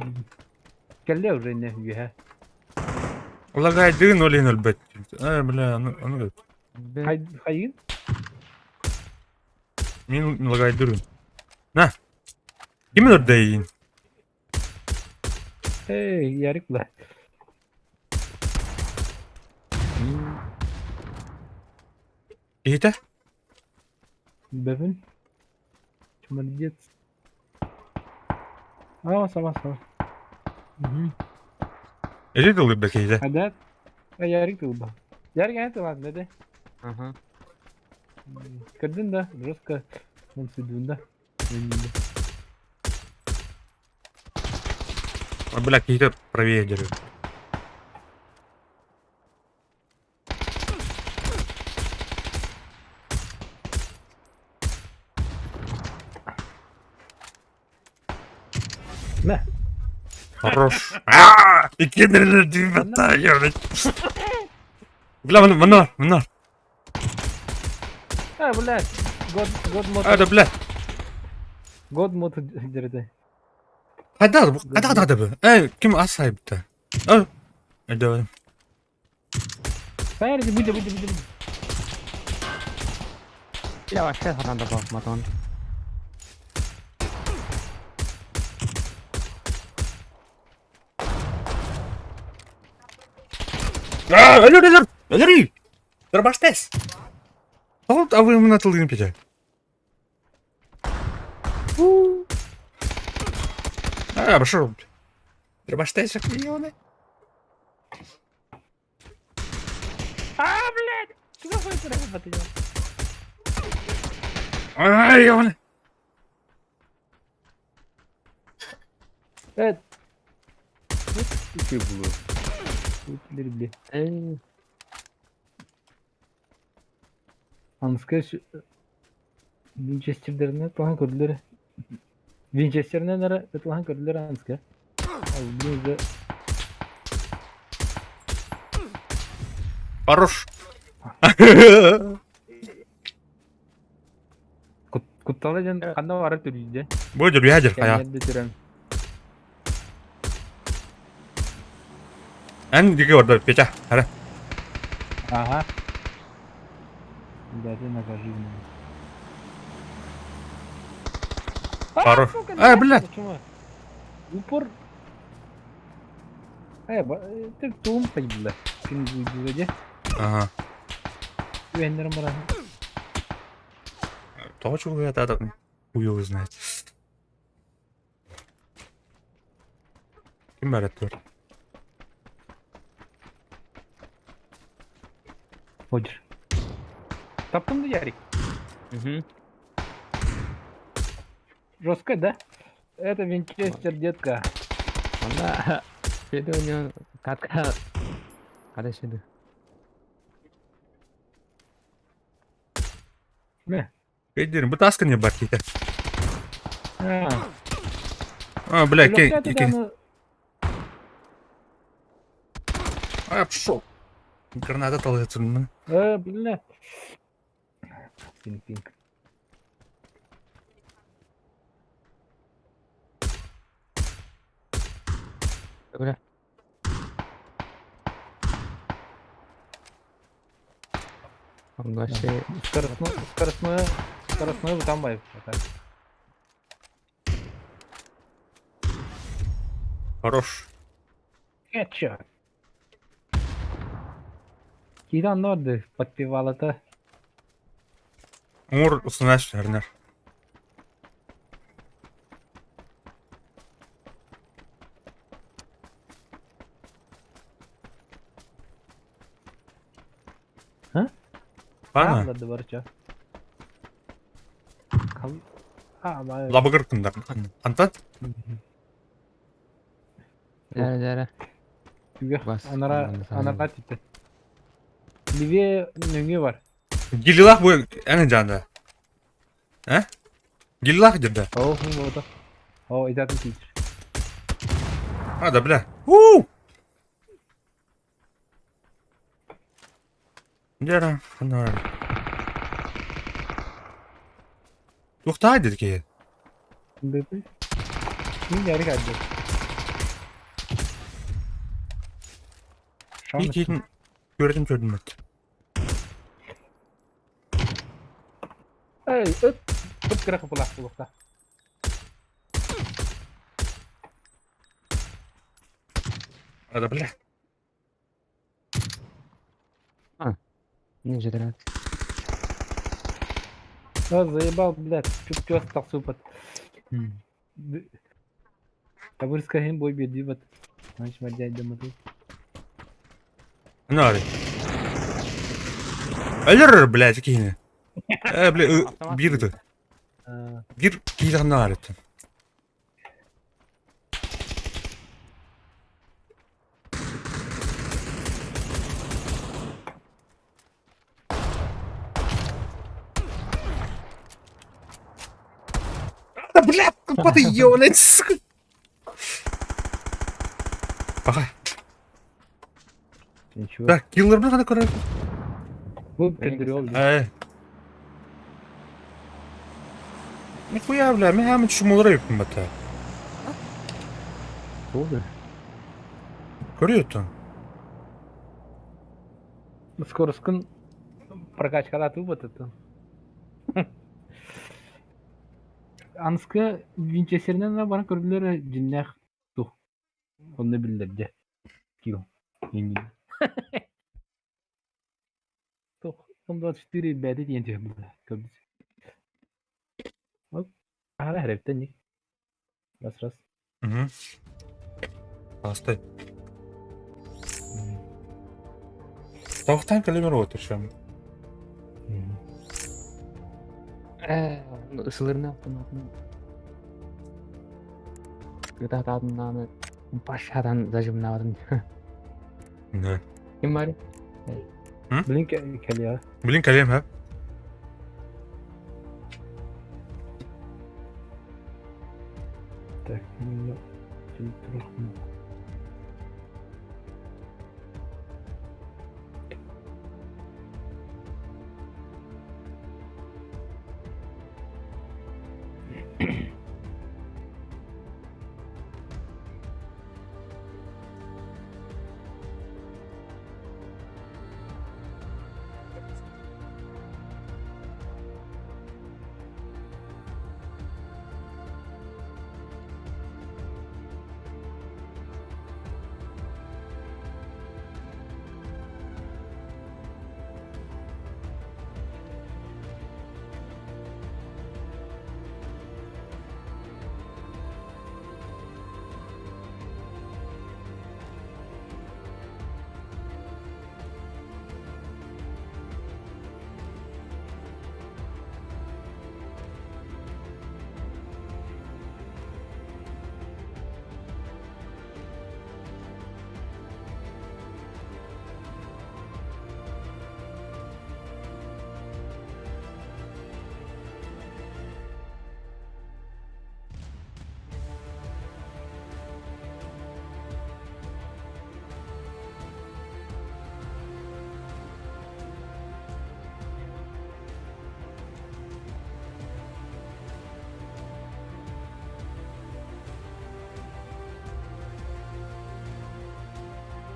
Kelle уже не виха. Ulan dığın olayın elbet. Bile onu Hayır. Min lagay durun. Ne? Kimin orada yiyin? Hey, yarik lah. İyi de. Bevin. Cuma dia. Oh, sama-sama. Ece de oluyor belki de. Ada. Yarik tuh, Bang. Yarik kan tuh, Bang, deh. Aha. Kedin dah, terus ke Monsudunda. Бля, какие-то правее держит. Ne? Хорош. İki nerede düğüm hatta yani. Bля, bunlar. Ha, bulat. God mod. Hadi bля. God mod derede. Hadi bu. Kim az sahipte? Hadi. Hayır, bu. Yavaş gel falan da bakmadan. Ölür. Дробаштес. Вот, а вы ему на тылы не пите. Обошел. Дробаштес, миллионы. Блядь! Чего вы это работаете? Миллионы. Evet. Bir şey buluyor. Ultileri bile. Anıska şu Winchester'lerine falan gördüler. Winchester'lerine nere falan gördüler Anıska. Abi bunu da Хорош. kuttalacan kanda var türüyde. Будет ядер, а я. Kendine türen. En digi orada Петя. Hadi. Ага. Дайте накажи мне. Хорош. сука, Блядь. Почему? Упор. Ты тум погибла. Şimdi bu Ага. güvenlerim var. То, чего я тогда хуй его знает. Kim öğretti? Hodur. Taptın da Ярик. Жестко, да? Это Винчестер, детка. Valla şeyde oynuyor. Katka. Kardeşiydi. Ne? Пейдерин, bu taskın ya bak yine. Ha. Бля, Блокнот это оно- пошел. Граната толкается. Бля. Пинг-пинг. Öyle. Allah şey. Скоростную там бай. Хорош. Headshot. Kidan ne oldu? Подпевала-то. Умур ısınaş Erner. Ha? Bana. Abladı barça. Kal. Ama. Labı kırkında. Antan? Jara jara. Tüge. Bas, Anara anladım, sana anara tipi. Livye nöngü var. Gillilak bu en canda. He? Gillilak girdi. Oh o da. Oh izatın teacher. Hadi bile. Woo! Jara. Anlar. Tuhtay dedik ya. Bebe. Şimdi yarı geldi. Şu an İlk yerin gördüm. Ey öt. Öt kıra kapılar bu vakta. Hadi bile. Не ждать. Да, заебал, блядь. Чё так супер. Табырска hem boy bir divat. Значит, мадяй демоду. Ne arıyor? Ölür блядь, kini. Bile birdi. Bir kini ne arıyor? Да, блядь, куда ёбаный сука. Ага. Ничего. Да, killer ne kadar kadar. Bu pendiriyor. Nихуя, бля, мен hemen şumalara yaptım bata. Ne oldu? Görüyorsun. Скоростun прокачкада ту батытын. Анскы Винчестерден бana gördüler cinler tu. Onu bildirdi. Кил. Yengi. Tu. Он 24 бәді дейін де бұл. Көбіз. Оп. Hala heriften не? Раз. Hı. Hasta. Tavuktan kalemi otur şu an. Isılarını yaptım. Gıda tadından başladan zacımlamadım. Ne? Kim var? Blink geliyor. Bilin kalem ha. Так, ну, трохи.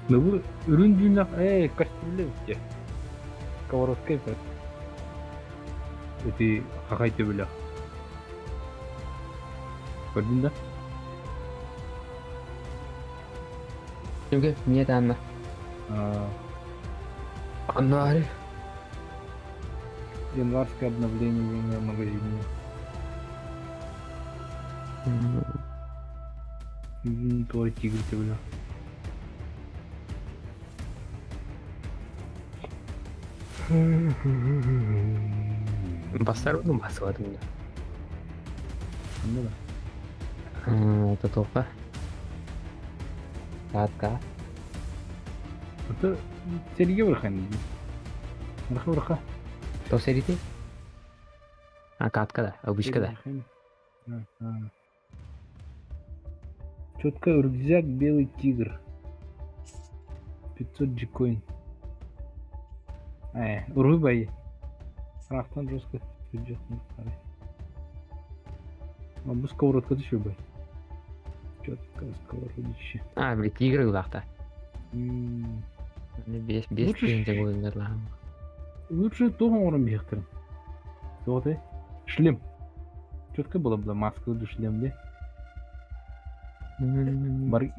Но bu ürün dünya kaç türlü ki? Kavanoz yapar. Eti hakayte bile. Gördün mü? Çünkü niye anla? Anlar. Январское обновление в магазине. Твой тигр ты, бля. Бастар bunu басыватым да. Анда да. Это топа. Катка. Это сериге вырхан. Вырха. То серите? Катка да, обычка да. Четко рюкзак белый тигр. 500 джикоин. Ургуй бай. Рафтан жестко. А bu сковородка düşüyor бай. Четко сковородище. Блин, тигры улахта. Без Лучше пенза ойындар ла. Лучше тоғын орын бияқтырым. Тоғыдай. Шлем. Четко было бы маска до шлем, бар,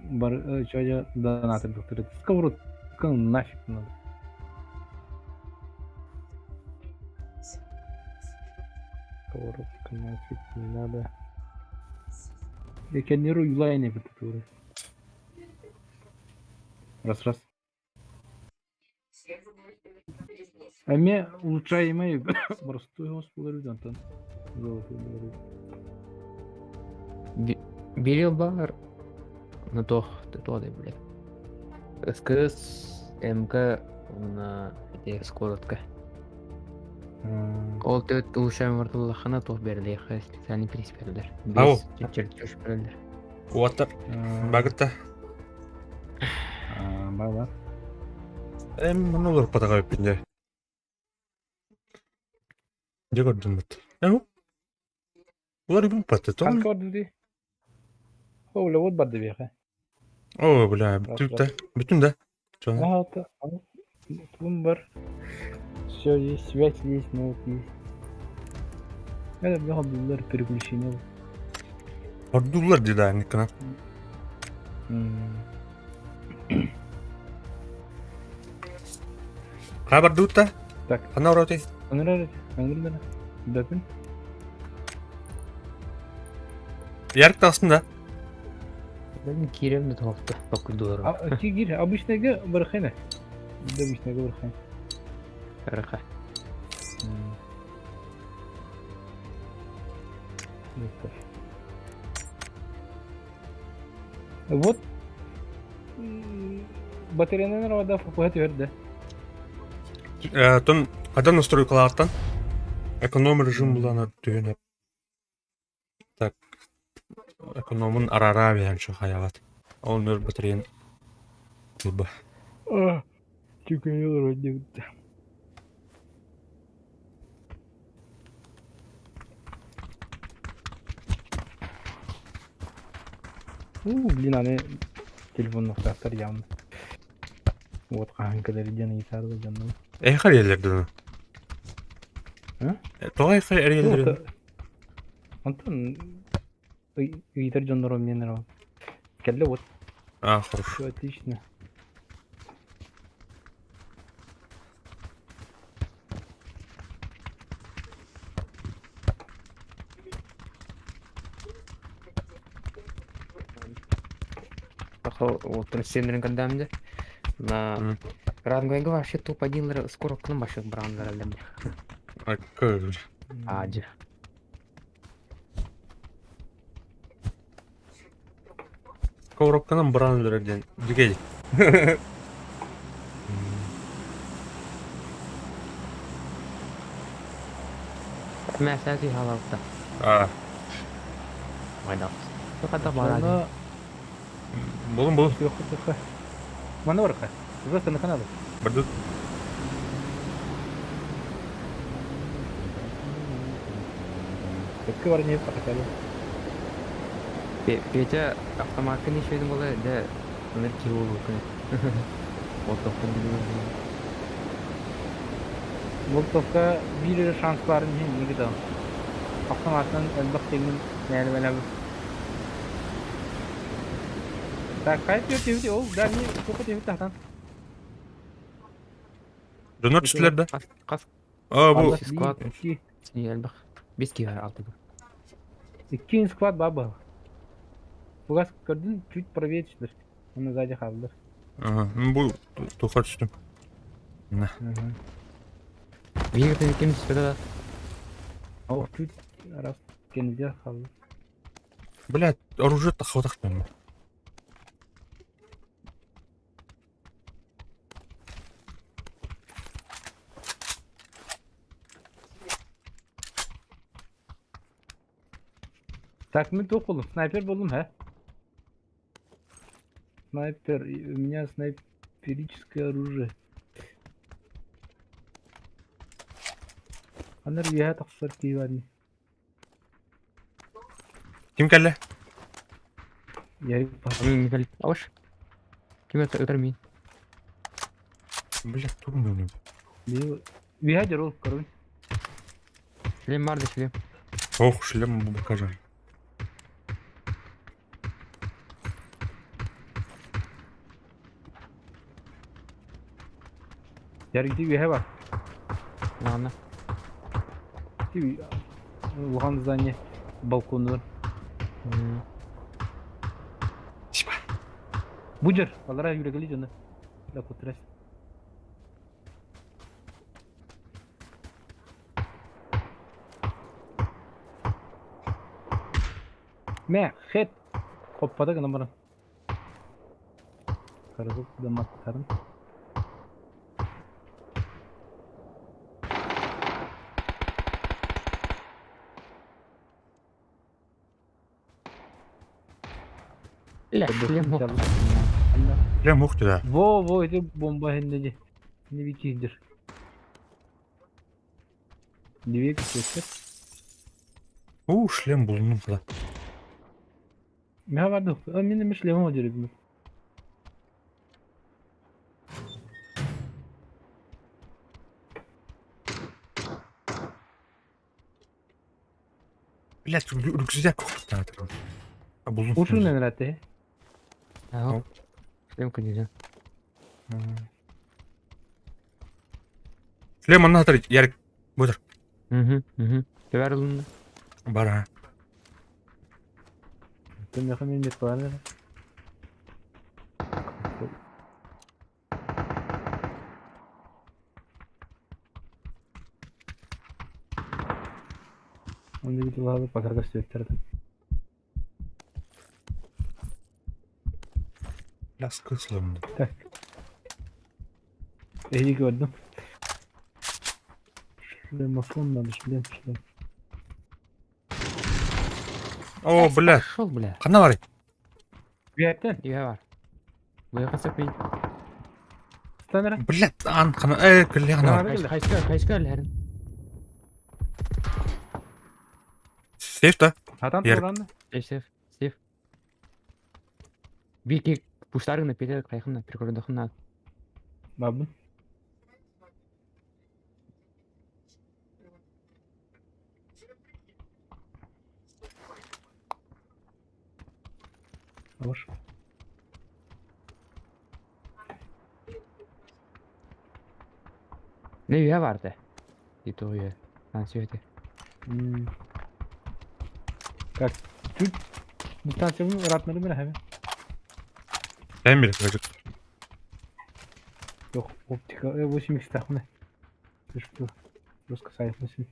чая донатор доктор. Сковородка нафиг надо. Сковородка нафиг не надо. Я кеннеру юлайне бітті. Раз. А мне улучшаемый простой господи, Антон. Золотой говорит. Берил бар. Ну то да, блядь. СКС, МК, на эти скоротка. Ол төт улучшаем вартылахана то берди, специальный приз бердилер. Ау. Чертеж бердилер. Уаттар. Багытта. Бар. Мына олар патага өппенде. Же көрдүм бит. Олар бу патты то. Сколько орды? О, вот барды беха. О, бля, бүтүн да. Это. Тун бар. Все есть, связь есть, ноут есть. Это много доллар переключения. Ордулар деди айныкына. Кабар дутта? Так. Ана уроти. Аңгырдана. Датын. Ярык астында. Ben kiremde tuhafta. $9. Тигир, обычный бархайна. Да, обычный бархайна. Раха. Вот батареяны вода фугат верде. Тон адам настройкалардан эконом режим булана түйөнөп. Так. Экономун арара биян şu хаялат. Ол нөр батареян тылба. Чуканёр вроде. Блин, они телефонных картар явно. Вот қанкалар иден итарды жаным. Эйхар ерлерді. Тоғай қай ерлерді. Антон итар жандар мен рав. Келли вот. Хорошо. Все отлично. Вот трансгендерин кандамде. На Рангоинга вообще топ-1 скоро к нам башек брандер әлемде. Көз. Аджи. Коробкадан брандерден дигей. Мәсәле халатта. Майдан. Тоқада барады. Болун. Тихо. Мана барха. Просто на канале. Бардут. Какие варни покатали? Петя автоматты не шейдин болы, да энергия болу күн. Отоқтан билүү. Волтовка бир шанс бар не гида. Автоматтан элбак теңин нәлбәләб. Так, кайт йөртү о, да не топы тепи тахтан. Донор түшүлөрдө. Кас. Бу Склад. Не элбак. Без кига алты. 2 склад баба. Фугас көрдүн чуть проветчилер. Аны сзади халдыр. Бу тухат түштүм. Bir kim çıktı? О, чуть раз кенде қалды. Блядь, оружие тахватах там. Так, мы топ болдым. Снайпер болдым, хэ? Снайпер. У меня снайперическое оружие. Анар я тахсар кийвани. Kim geldi? Я бар. Мин гал. Аваш. Ким өтөр мин? Блядь, турмуyorum. Ви хадер ол, короче. Шлем бар да шлем. Ох, шлем bu покажи. Яр гиди ви бар. Ладно. Ти Луган здание балконы. Спа. Буджер, алара юрегали жана. Да потрас. Мә, хет. Коппада гына бара. Карагып да маттарын. لا шлем. Шлем ух ты да. Во, это бомба хендеди. Не викидер. Не викидер. Шлем buldum da. Мә барды. Менин мишлем о жеребим. Блядь, рюкзак koktu da. Buldum. Ушун нерате. Ага. Шлем конечно. Шлем anahtarı yer. Budur. Töver улун. Бар ha. Ты мне хамин нет пара. Он видел лавы, пока светтер. Biraz kısılımdı. Так. İyi gördüm. Шлемофон надо, шлем. О, бля. Шел, бля. Қана бар? Вияттен. Үйе бар. Бұйыққа сөкпей. Станера. Блядь, қана. Кілі қана бар. Қайшқа әлерін. Сейф та? Атан Ер. туранды. Сев. Bir kek puşlarına peler kayıkına prikorodakına. Бабын. Hoş. Ne üye vardı? Git o üye. Ben söyledi. Как? Чуть дистанцияны ыратмады бир хәбе. Sen biri çocuk. Yok, оптика 8x тахмы. Ты что? Жестко сайфлысың.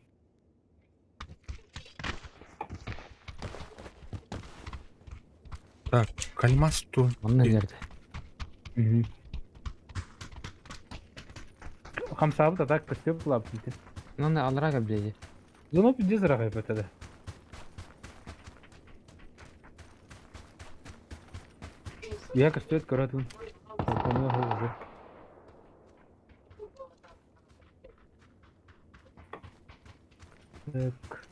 Так, кальмас ту. Onun nerede? Хамсабы да так постеп булап китти. Onun da alır aga bileci. Зоноп дез рагай бетеде. Я стоит каратун. Колконы хозы. Так.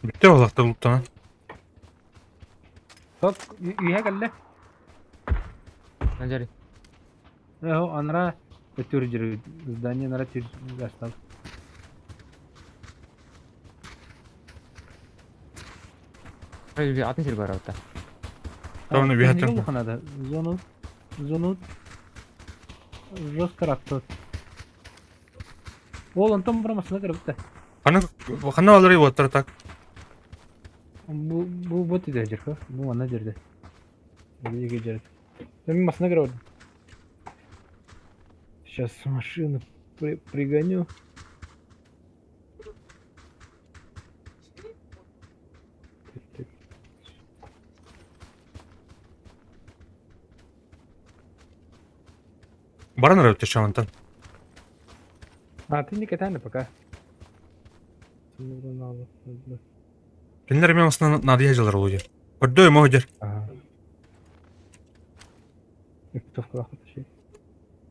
Bitti o zakta loot'tan. Тот үйе келді. Necari? Анра өтөр жүрі. Здание нара тир гастал. Öyle bir atın seri var orada. Tamam, bir hatırım. Ханада. Зону. Жестко рапты. Ол антон бурамасына кіріп бітті. Қана алыр ей оттыр так. Бұл бот еді жүрі. Бұл ана жерде. Еге жерде. Мен масына кіріп ордым. Сейчас машину Пригоню. Баран рöpte çamantan. А, ты не катай пока. Кинлер мен осына надия жылар oluyor. Ördö mü hojer? Ага. Кто в класс тащит?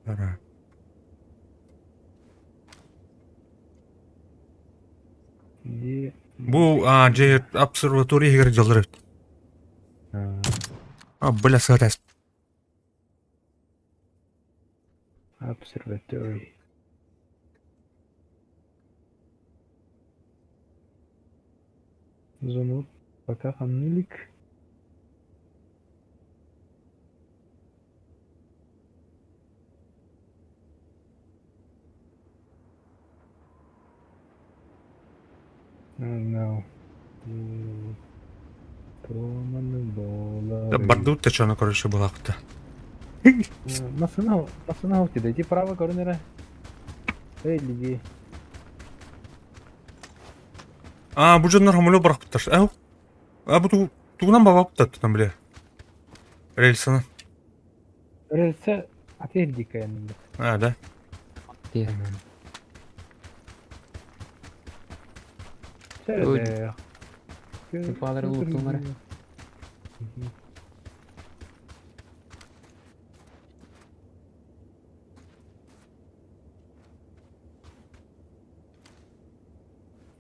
Ara. И... Bu je observatoriya ger жылар. Бля сатас. Observatory. Зону пока хамнулик. No. Троманы доллары. Бардут та чана короче булакта. Масынау тебе, иди право, корнера. Эй, лиги. Bu canlar hamile bıraktılar. Bu tuğundan baba tuttun bile. Relsana. Рельса отель дикая. Da. Diye. Şöyle. Kupaları unuttumları.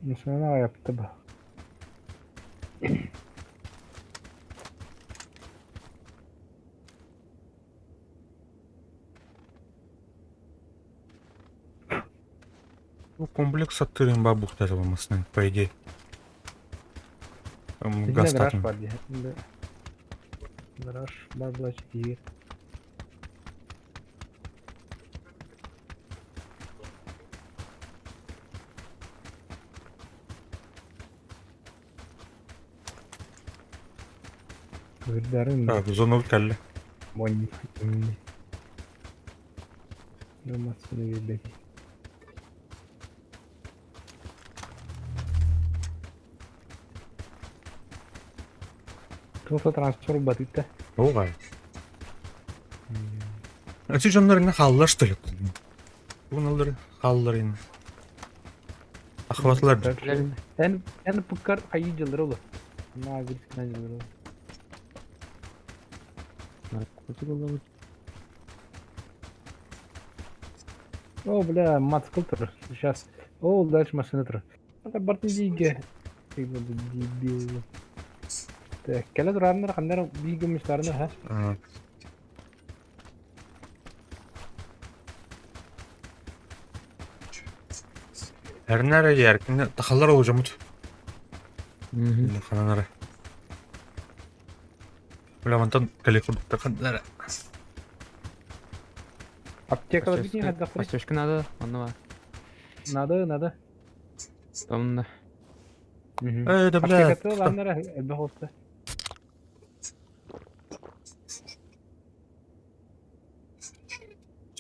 Mesela yaptı bu. Bu комплекс attırayım babuk da olmasın по идее. Bizde Gaz garaj takım. var diye. Şimdi garaj bazı açık. Kırdarım da. Bu zona kelle. Money. Namasını verdik. Просто трансфер батыта. Ой. Эти жанрны халлар что ли? Bunları halların. Ahvatlar. En pıkkar ayı cıldır olur. Ama bir sıkıntı cıldır olur. Narkotik olur. О, бля, мацкал тур. Сейчас. О, дальше машина тур. Это бартидиге. Ты буду дебил. Так, келе тураннар кандар биге мыштарны ха. Her nereye yerken tahallar olacağım mut. Hı. Kananlara. Ulan kalifur takanlara. Аптекалар бит не хаддак. Пастёшка надо, onu var. Надо. Tamam da. Да бля. Аптекаты ланнар элбе холста.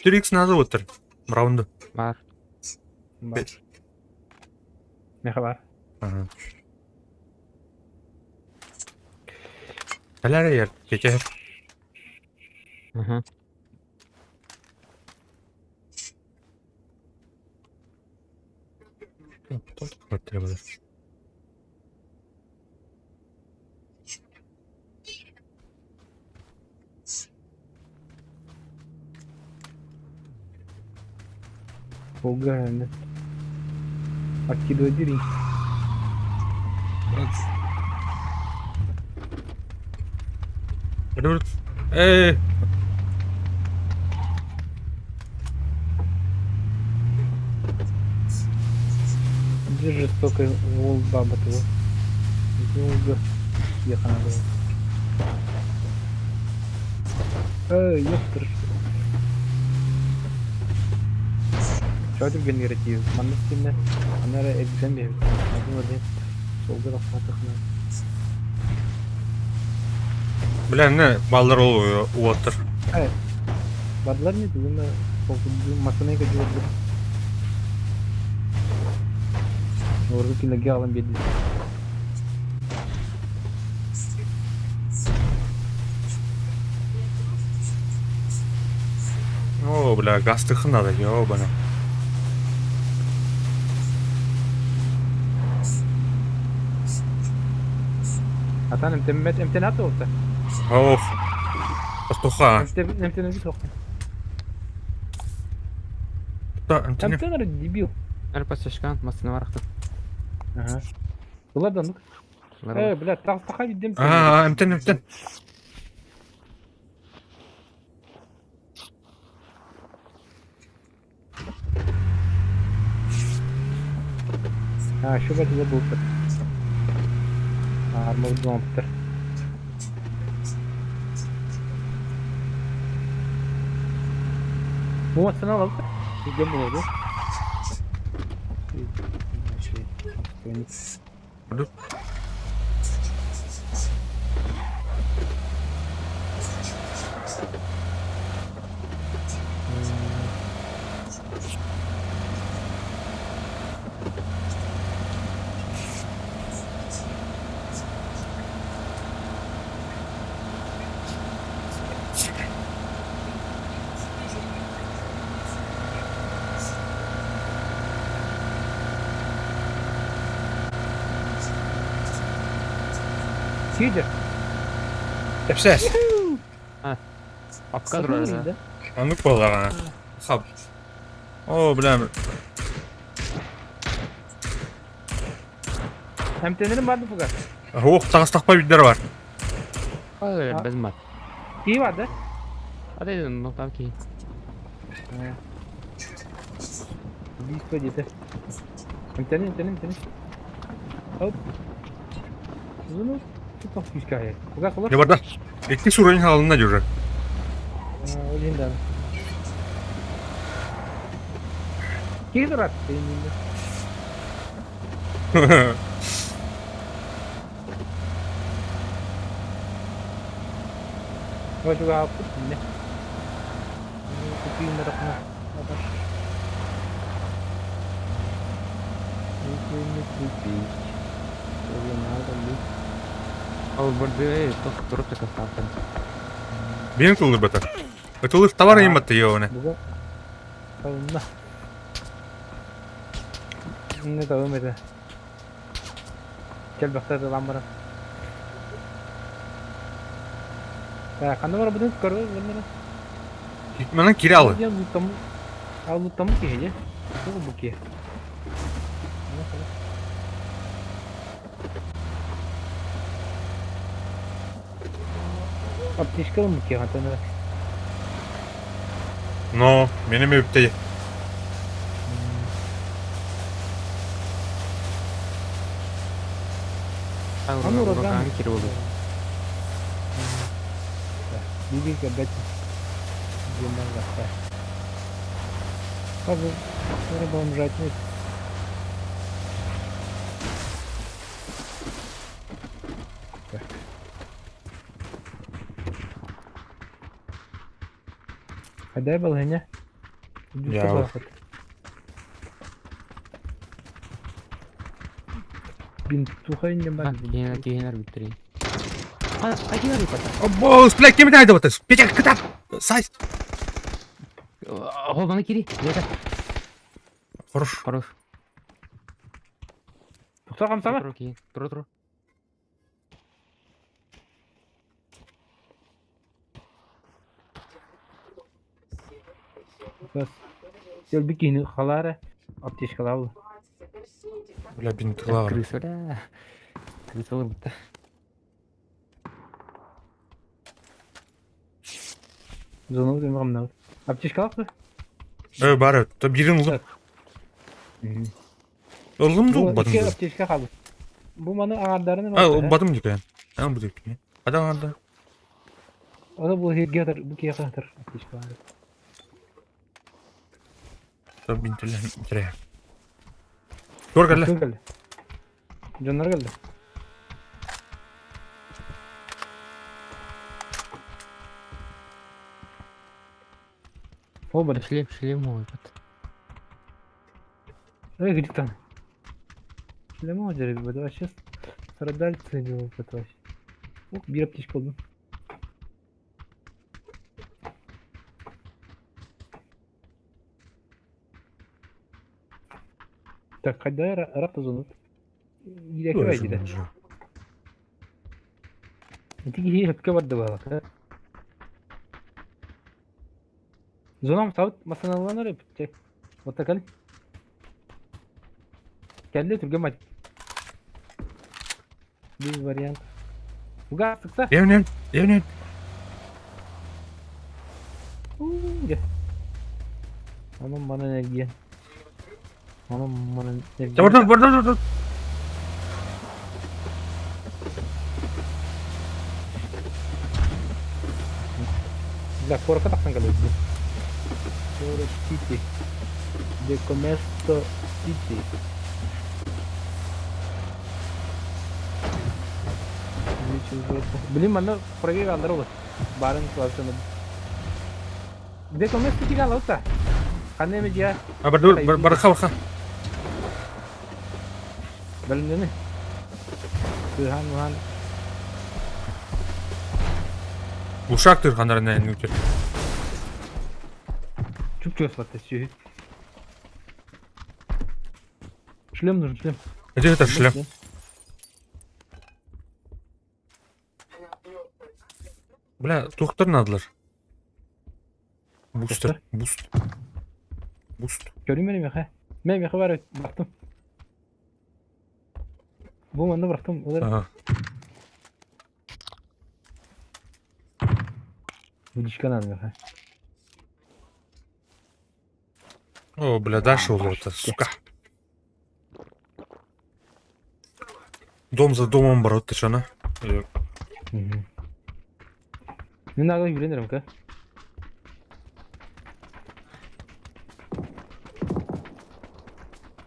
X надо отыр. Раунды. Var. Ne haber? Neler yer? Gece. Hı. Треба. Пугально. Откидывай двери. Dur. Eee. Где жестокая волк баба того? Долго ехала. Ёптер. Чё ты генератив? Манастинне. Анара экзембе. Один один. Солга рахматахна. Бля, ne ballar oluyor, water. Бадлар не туда. Масаны как делать? Orada kilagi alın belli. О, бля, газ тыхын надо, ёбана. Atan imtenat olsa. Ох. Астуха. İmtenat bir soktu. Да, антене. İmtenat debil. Альпасашкан, масына барахтып. Aha. Bulardan. Bля, taxa bildim. Антен. Ha, şu bölgede bulduk. Armor dumpster. Bu masını alalım. Bir de bulurdu. Dur. Şeydir. Епсес. Апка турар. Анук болған. Хап. О, бля. Emtenlerin vardı Fugar. Ох, тағыз тақпай биттер бар. Ой, без мат. İyi vardı. Hadi noktam ki. Близко где-то. Emtenin. Hop. Bunu çok hikaye. Fugar kılır. Не барда. Ekli surayın halında görür. Öyleyim de. Geri dur artık benim elimde. Hoş bir hafta ne? Kutuyu da rakma. Adaş. Ал барды туруп такастан. Бен кылыр бата. Өтілір товар ематты еуіне. Buga. Kalınma. Ne devam ede. Gel bakta da lan bana. Ya kandı var bunu karı bunları. Гитманın kiri alı. Ya lutamı. Al lutamı ki hece. Bu ki. Аптечка мı ki hatana? No, benim evde. Аны ураган кирип болду. Биби кабет. Генал гasta. Abi, sonra bomba atmış. Hadi bal hene. Ya. Bin тухайын бар. Кейнер биттирейин. Кайдыгар ипата. Обо, сплек кеми дайда батыс. Петя, кытап. Сайз. О, бана кири. Хорош. Хорош. Тоқтар қамсама. Тура. Бас. Сел бикини халары. Аптечкалар ал. Бля, бинтыла. Крыса, да. Крыса olur bitti. Зону дем қамнау. Аптечкалар мı? Бары, то бірін ұлым. Ұлым да Bu ұлбадым. iki aptечка kaldı. Bu bana ağırlarının Ұлбадым декен. Bu декен. Адам арды. O da bu hediyedir. Bu kiye kadar aptечка. То бинтілен. Кіре. Көр geldi. Geldi. Canlar geldi. O bana. Шлем мой. Ey gıcık tane. Шлема одери, давай сейчас страдать целью этого. Bir aптечка buldum. Так, когда рапта зонут. Gidelim Böyle şuraya gidelim. şimdi. Tigi hepke vardı bak. Zonam tavut masanalanır hep. Çek. Otakal. Geldi Türk'e maç. Bir varyant. Bu kadar sıksa. Evnen. Gel. Anam bana ne giyen. Anam bana ne giyen. Burada. La porca taksan kalıyor. Sonra City. De Comesto City. Beli mana pergi ke andar ulah. Barang suatu nanti. De Comesto City kan laut tak? Kan ini dia. Ha baraka. Belum ni. Tuhan. Uşaktır kanarına en yüksek. Çok var şey. Шлем нужен, шлем. Где это шлем? Бля, тухтар надылар. Boost. Göreyim benim yaka. Benim yaka var, baktım. Bu anda bıraktım. O da Ага. bu dişkan aldım yaka. О, бля, дальше уже это, сука. Дом за домом, брат, ты чё, на? Ne kadar güvenirim ka?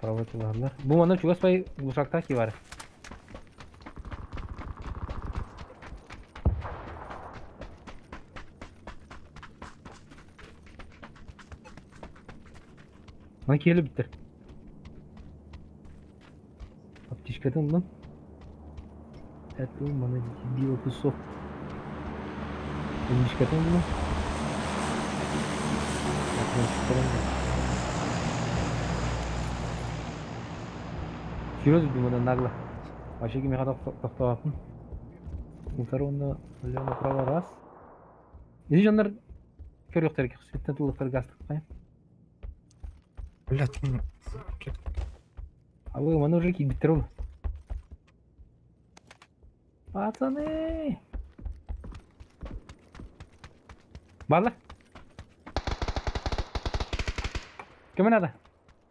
Pravatilarlar. Bu mana juga spay busakta ki var. Hangi yeri bitti? Aptişkatın lan. Evet bu bana bir okusu. Aptişkatın mı? Кирилл думаю, нагло. Вообще гиме хадак тоқтаватын. Утары онда өлең направо раз. Ези жандар көрөктөр кысыттан тулуктар гастык кайын. Бля, А вы мана уже биттер ол. Пацаны! Барлар. Кем надо?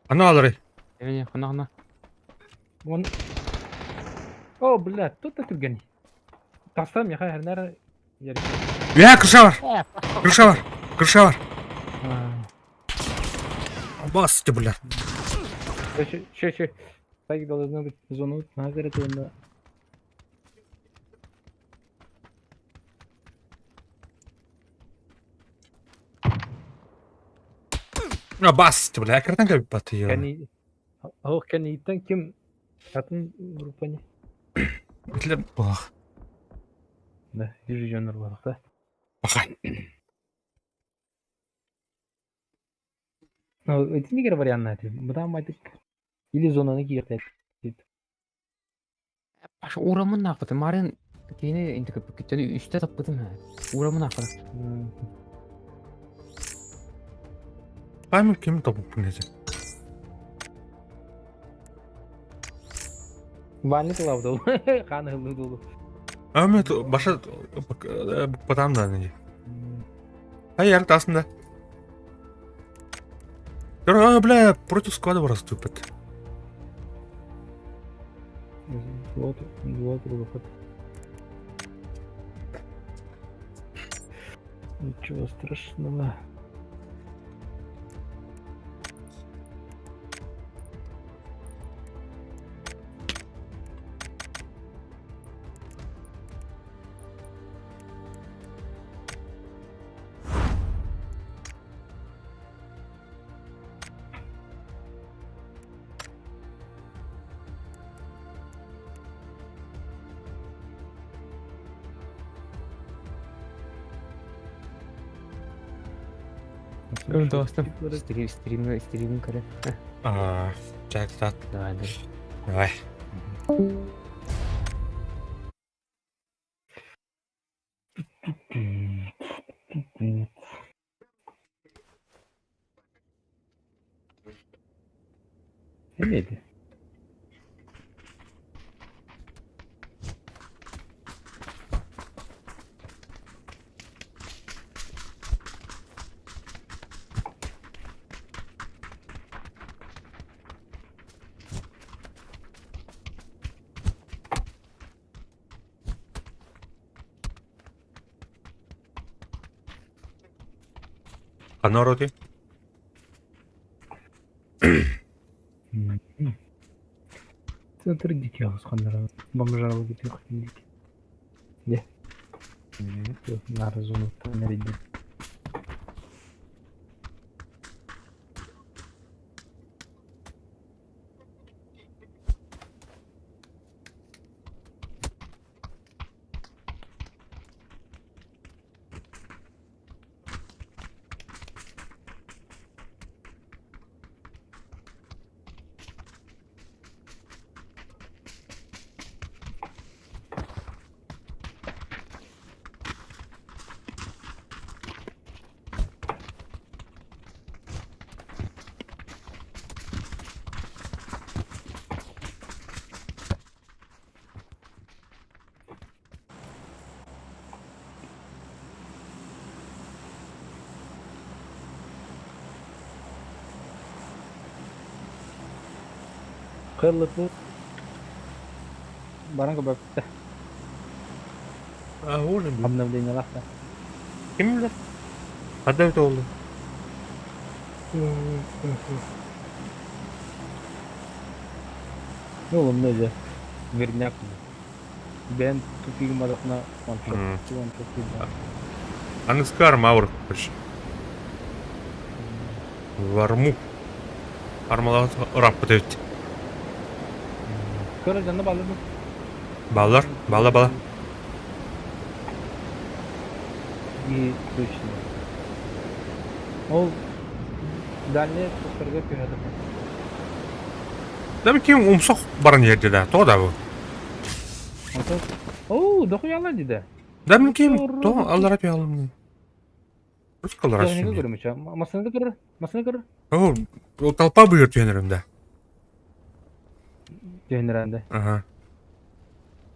ана алыр. Эне хана. Вон. О, блядь, тут тургани. Тастам я хәр нәре ярый. Я, крыша var. Басты, бля. Ще. Так должно быть зону на город он. Ya басты, бля, nereden gelip batıyor? Кани. Ох, кани итен ким? Атын группани. Бля, бах. Да, вижу жанр бар, да. Бахай. Ну, эти не говорят на это. Бутам айтык. Или зонаны киртет. Баш урамын акыты. Марын кейне интекеп кетти. Үстө таппадым. Урамын акыты. Память kim tapıp bu nece? Ванны клав дол. Ханы хылы дол. Ahmet başa batam da nece? Hayır, aslında. Ya, бля, против склада раступит. Вот, выход. Ничего страшного. Dostum. Stream'in kare. Aa, çak tat. Давай. Давай. Neydi? Kanal 어디? Центр gidiyoruz kanlara. Bambaşka gidiyor. Ne? Yok, narız unuttum. Nerede? Kırlıklı. Barang kebab. Aa, oğlum. Hamdam diye nyalak da. Kim bilir? Hadi öyle oldu. Ne oğlum ne diyor? Vernak mı? Ben tupigim adakına kontrol. Hmm. Kontrol değil. Аңызкар мавр короче. Варму. Армалат ұрап бітеді. Kırı canına bağlı mı? Балалар, бала. İyi точно. Ол дальне топырга күйеді. Дәм кем умсақ барын жерде да, тода бұл. Оу, дохуялар дейді. Дәм кем, то алдар апи алым. Русқалар Дохуяға асың. көрмеш, а? Масынды кыры, масынды кыры. О, ол талпа бұйыр түйенерімді. Дүйенерәнді. Ага.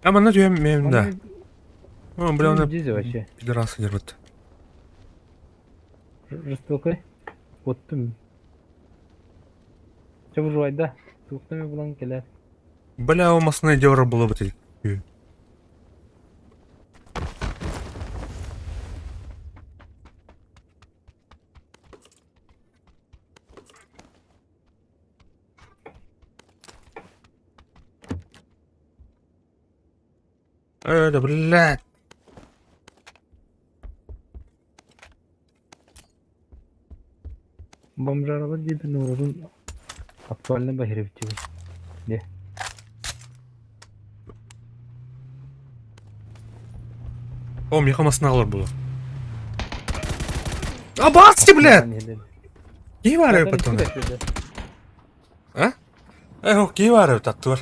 Ama ne diyorum benim de. Ama bile onu Дизи вообще. пидорасы держит. Жестокой. Оттым. Че выживать, да? Туқтаме бұлан келер. Бля, olmasına diyor было бы ты. Да, блядь. Бомжаралы дейді Нұрудың актуальный бахиревчігі. Не? Oğlum yıkamasını alır bunu. А бацки, блядь! Giy var ya patonu. Ha? Yok giy var ya tatlı var.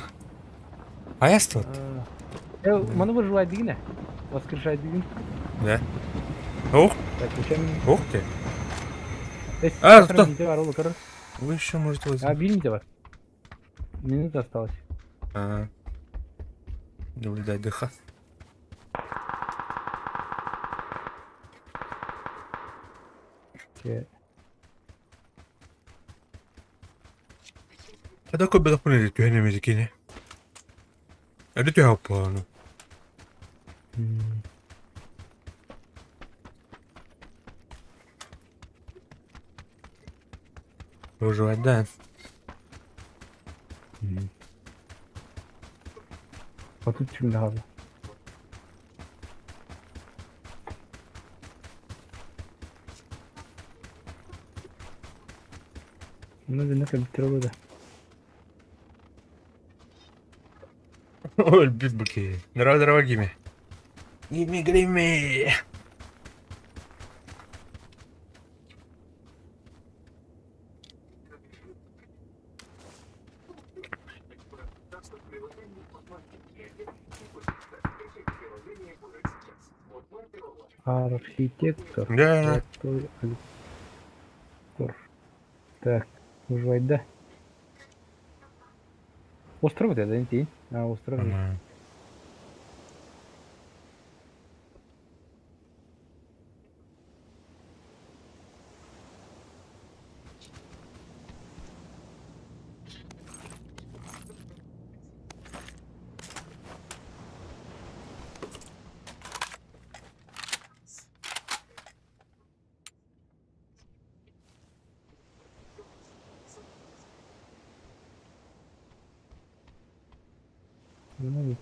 Ayas var. Мұны выживать дегені? Воскрешать деген? Ne? Yok. Так, учем. Yok ki. А, что? бар, ол кыры. Вы еще можете А, возьмать. беймде бар. Минута осталось. Ага. Наблюдай дыха. Kada ko bela pune tu hene mezikini. Ada tu apa no? Bonjour Dan. Batı şimdi abi. Bunu da ne kadar bitirelim de. Öl bir bakayım. Здорово, Гиме. Гиме. Архитектор. Да. Золотой Александр. Так, Ужвайда. Остров это, да, не? А, остров. Ага. Ну,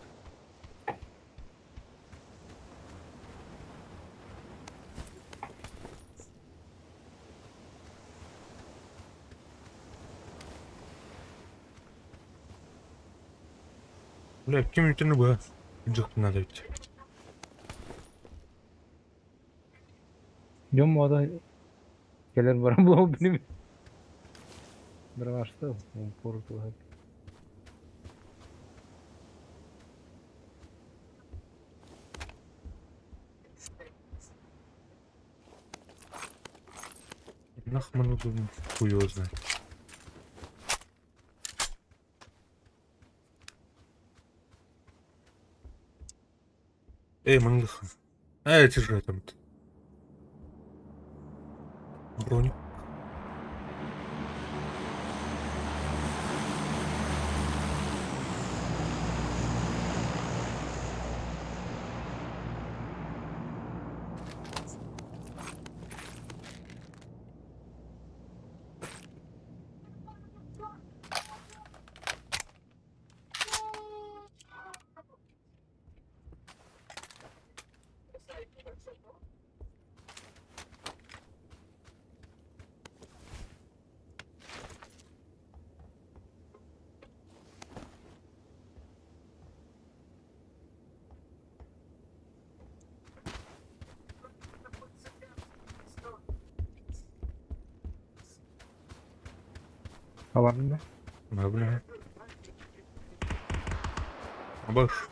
Бля, ким үтіні бі? Жүктің ады өтті. идем, мода. Келер барам bu benim. Bir açtı. On portu var. Нахману хуй его знает. Эй, мангыха. Эти же там. Броник. Var mı? Да, бля. Обош.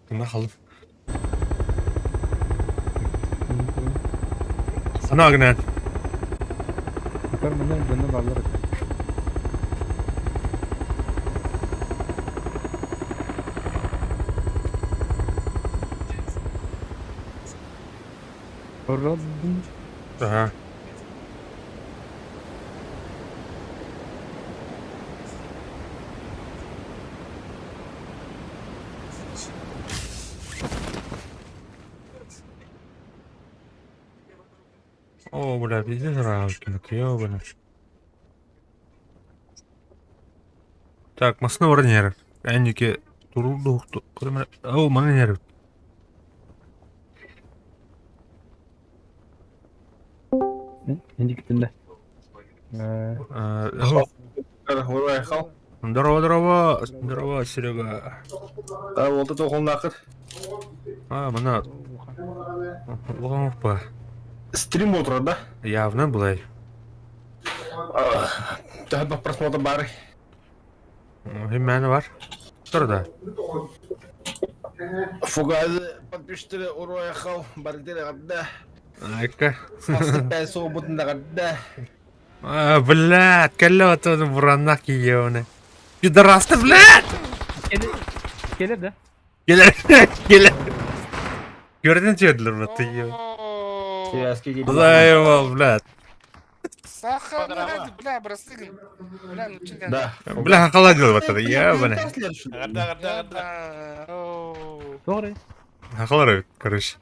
Кімді қалдым? Sana agnen. Yukarı bunların canını bağlarak. Rabbim. Aha. О, бля, пиздец равкинг, ёбаный. Так, масны орын нерв. Әндеке турулду. О, маны нерв. Şimdi gittin de. Здорово, Серега. Oldu toxunun axır. Мына оғамық па. Стрим отырады да. Явно былай. Daha bir просмотр бар. Мәні бар. Тұр да. Фугазы подписчиктері уруяхал бардыра гадда. Айка. Састыппай соғбытында гадда. Блядь, кәлі отыны бұраннақ егеуіні. Пидорасты, блядь! Gelir de. Келер. Көрден сөйділер бұтты егеуі. Сеяске келді. Зайвал, блядь. Саха, бля, брастыгын. Бля, ну чилен. Да. Бля, хақаладыл бұтты, ебаный. Doğru. Хақалар, короче.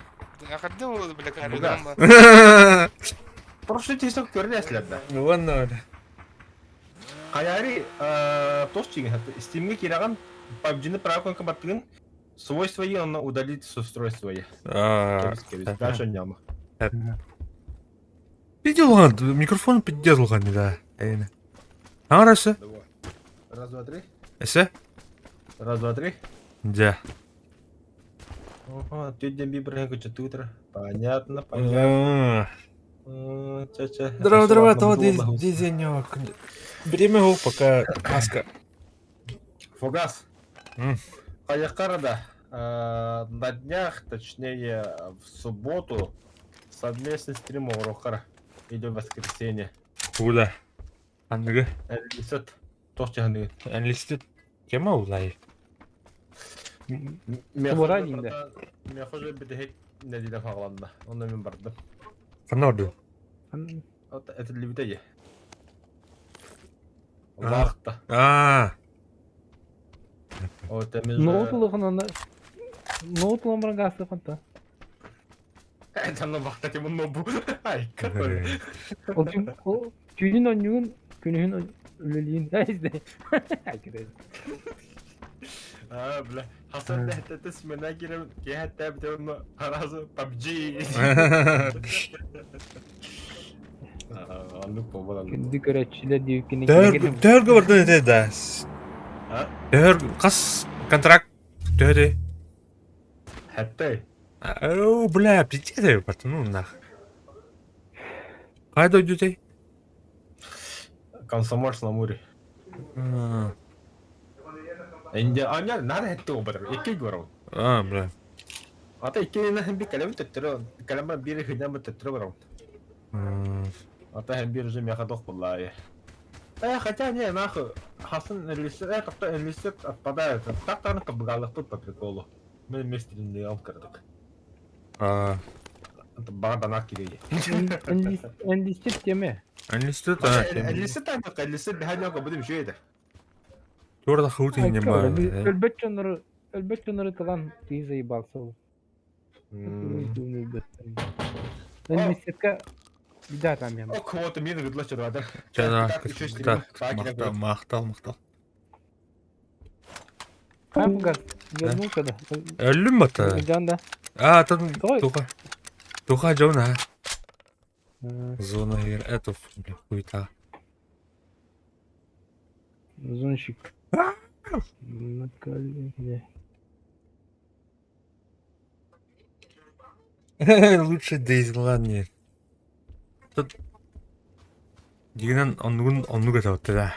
Ахадды ол, бля, карыгамба. Прошлый тесок көрді әсілер да. Вон öyle. Қаяри тост жеген. Стимге кераған PUBG-ні правкон қабаттығын Свойства и он удалить с устройства. Ага. Дальше няма. Пиздел, микрофон пиздел, да. Арасы? Давай. Раз, два, три. Эсе? Раз, два, три. Да. Ага, ты демби бренга чатутра. Понятно, понятно. Ча-ча. Дрова, то дизенек. Время его пока маска. Фугас. М. Хаякарада. На днях, точнее в субботу, совместный стрим Урохара. Или в воскресенье. Куда? Анныгы? Лисет. Тохчаны. Анлистит. Кема улай? Бора дейінде. Мен хожа битек недиле фагланда. Онда мен бардым. Канорду. Это левитеге. Вахта. Вот это Ноутылығын бұрын ғасы қанта. Это на вахта тему нобу. Ай, какой. Ол түйін ойнығын күнігін өлелейін. Әйізде. Бля. Хасан да это ты смена кирем. Я это бдем харазу PUBG. Анны побалан. Күнді көрәтшілер дейікіне Дөргө барды не да. Кас контракт. Дөрі. Хәттай. Оу, бля, пиздец, ну нах. Кайда өйдетей? Комсомольск на Амуре. Инде аня надо хәттай обадыр. Эки görөм. Бля. Ата икенен һәм бик калам төттөрө. Калама бири хәдәм төттөрө барам. Ата һәм бири җем яхадык буллай. Хотя не, нахуй. Хасын лисет, как-то лисет отпадает. Так там кабгалах тут по приколу. Мы вместе не алкардык. Это бардана кирей. Әндістет теме. Анлистит, Лисет там как лисет биханя ка будем жүйеді. Турда хути не ба. Өлбет жонары тылан тиіз айы балсы ол. Әндістетке бида там яма. О, квота мені гыдла чырвады. Мақтал. Қапыңғар, вернулся да. Өлім бата. Жанда. Там туха жона. Зона гер, это, бля, хуйта. Зонщик. На колене. Лучше Дейзланд. Тут дигенен оннуга тавытты да.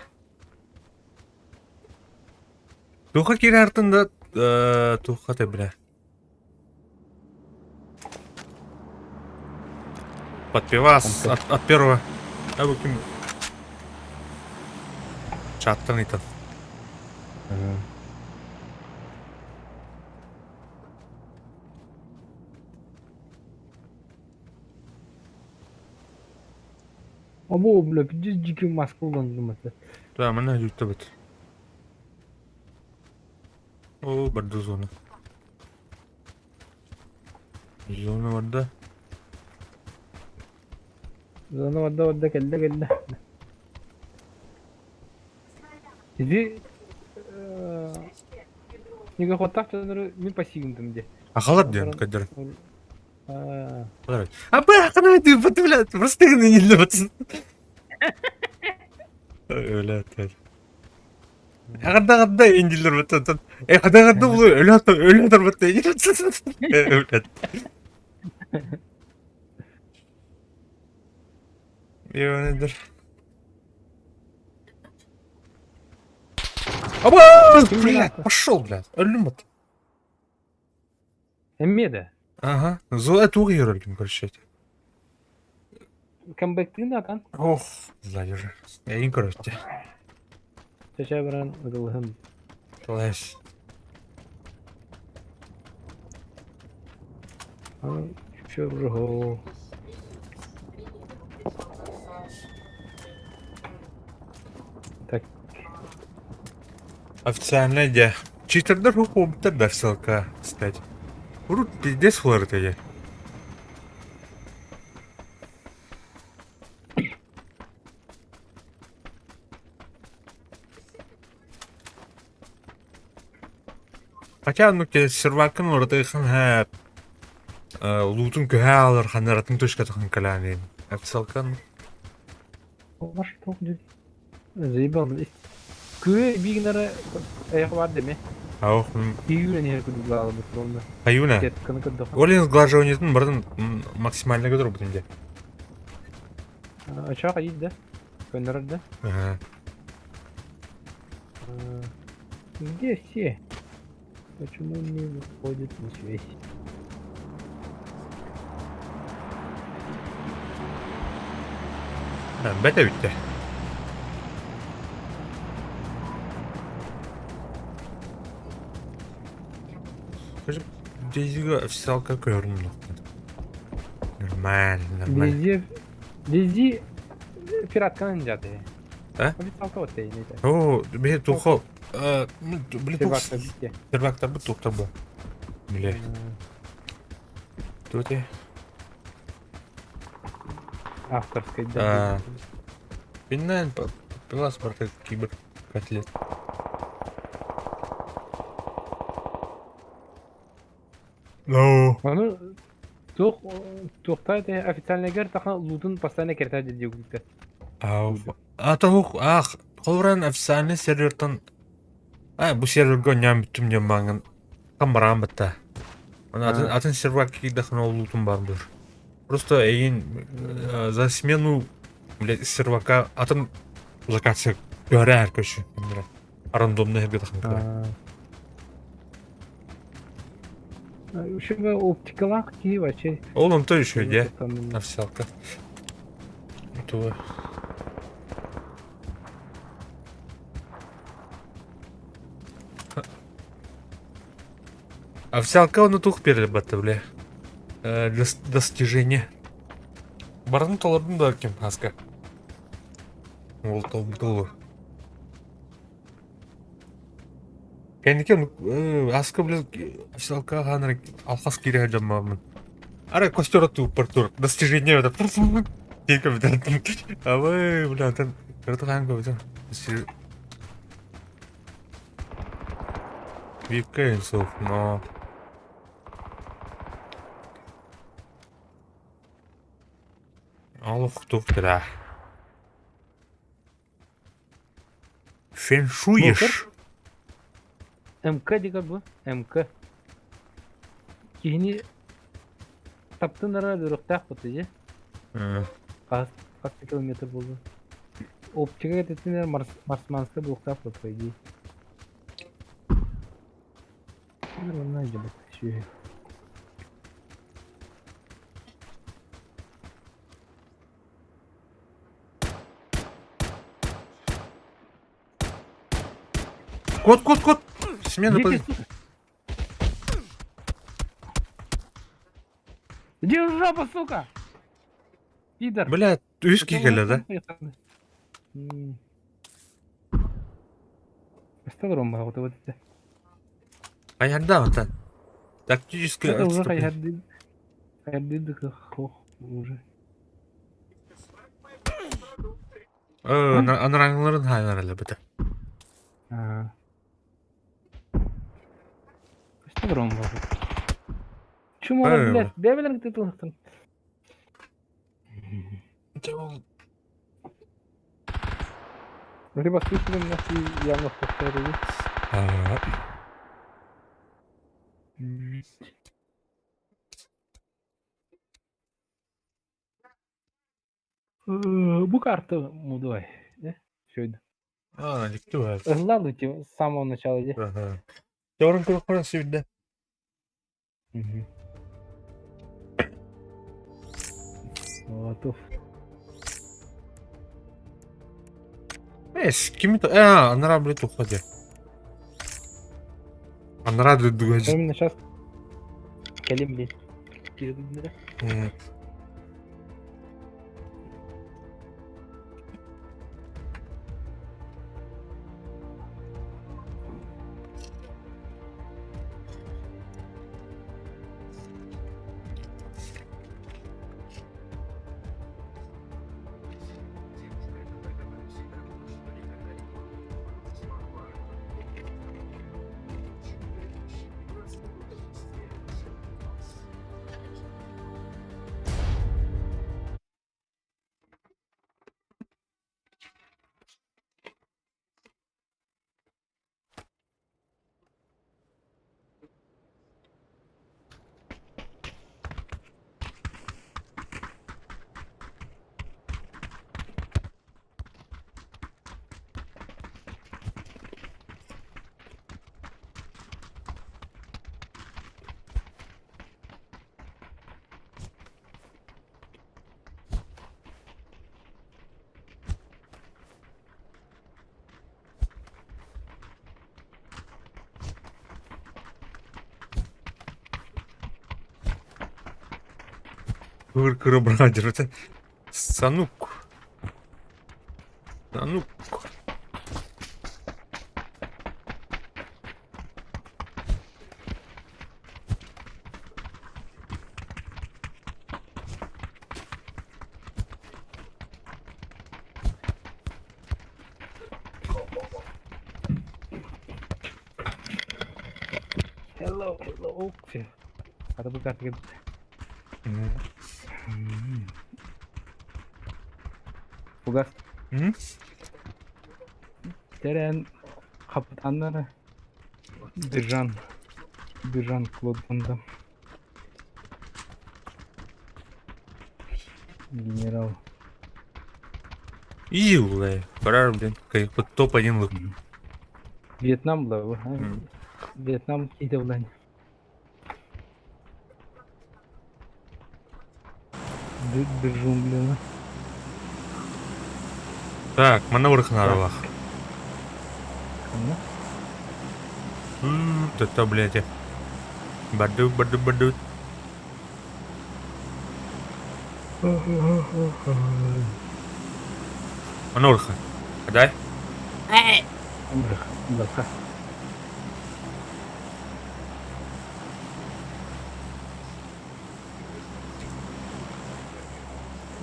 Туха кире артында туха те бля. Подпивас от первого. Ким чаттан итан. Або, бля, 500 маск қолдандым. Да, мына жүкті бит. О, барды зона. Зона барды. Зона вадда келді. Иди... Неге хоттақ жонары мен пассивіндім де. Ақалар ден, кәдір. Ааа... Қана айтып баты, блядь, просто не елді батсын. Өлі атыр. Қада енділер баты. Қада бұл өлі атыр баты. Өлі. Ебанедір. Аба! Блядь, пошел, блядь. Өлім баты. Әммеді. Ага. Зоя туғы ерілдім, короче. Камбэктің атан. Ох, зайыр. Ең көрөтті. Чача баран ұдылығым. Талайс. Чурго. Так. Официально, де. Читердер хукумтер дәрсілка стать. Урут пиздец флэр я. Хотя, ну, сервакын орда ихан хэп. Лутун көһә алыр, ханаратын төшкә тахын каланин. Официалкан. Маш ток жүр. Заебал. Күе бигнара аяк бар деме. Аух, Игүрэ не күдү галы бу тронда. аюна. Кет каны кыдда. Олин сглаживаниятын бардын максимально көтөр бутунде. Ачака йди. Көннөрдө. Ага. Где все? Почему не выходит на связь? Бәтә битте. Скажи, Дейзига официалка көрүнүп. Нормально. Везде пиратканын жады. А? Официалка вот ей нейді. О, бе тухо. Блин, Сервакта битте. Сервактар бу тухтар бу. Биле. Тоте. Авторской, А. да. Пиннен пилас барты кибер котлет. Ну. Аны тухтайды официальный гер тахан лутун постоянно кертады диюгдикте. Ау. Атаук ах, колран официальный сервертан. Бу серверге ням бүтүм ням манган. Камбарам бата. Ана атын сервак кидахын олутун бар бир. Просто эйин за смену, блядь, сервака атын локация көрәр көшү. Рандомный herge тахын. Шуга оптикалак ки вообще. Ол онто еще, де. Официалка. То. Официалка он тух перелбатты, бля. Для достижения. Барын толордун да кем аска. Ол толду. Кенекен аска бля официалка ханрак алхас кире жаммамын. Ара костер ату партур. Достижение это. Тільки бля. А вы, бля, там картанга бля. Викенсов, но Аллах туфтра. Феншуешь? МК дигар бу. МК. Кини таптынара дурактак бутыжы. Кас километр болду. Оптика кететинер марсманска блоктап вот по идее. Нормально же бут. Кот. Смена Иди, позиции. сука. Иди в жопу, сука! Пидор. Бля, виски келе, да? Что ромба вот это? Аярда вот тактическое Это уже отступление. хайарды хох уже. Анраңларын хайнар әлі біті. Что ромба? Чему, блядь? Бебелен ты тут? Либо слышали меня явно в повторе. Bu карта мудой, да? Сегодня. Диктует. Гладуйте с самого начала, да? Ага. Теорем кругом сегодня. Вот. С кем-то... Анара, блядь, уходи. Анара, блядь, Именно сейчас. Калим, блядь. Передумали. Кыр брадер. Санук. Санук. Hello, hello. Hadi bu kartı gel. Bugas. Hı? Teren kaptanları. Birran. Birran Klod'dan. Генерал. Илле. Пора, блин. Как топ-1 лук. Вьетнам была его. М. Вьетнам какие-то влань. Бежун, блин. Так, маневр хнарвах. Это, блядь. Баду. Манорха. Дай. Браха.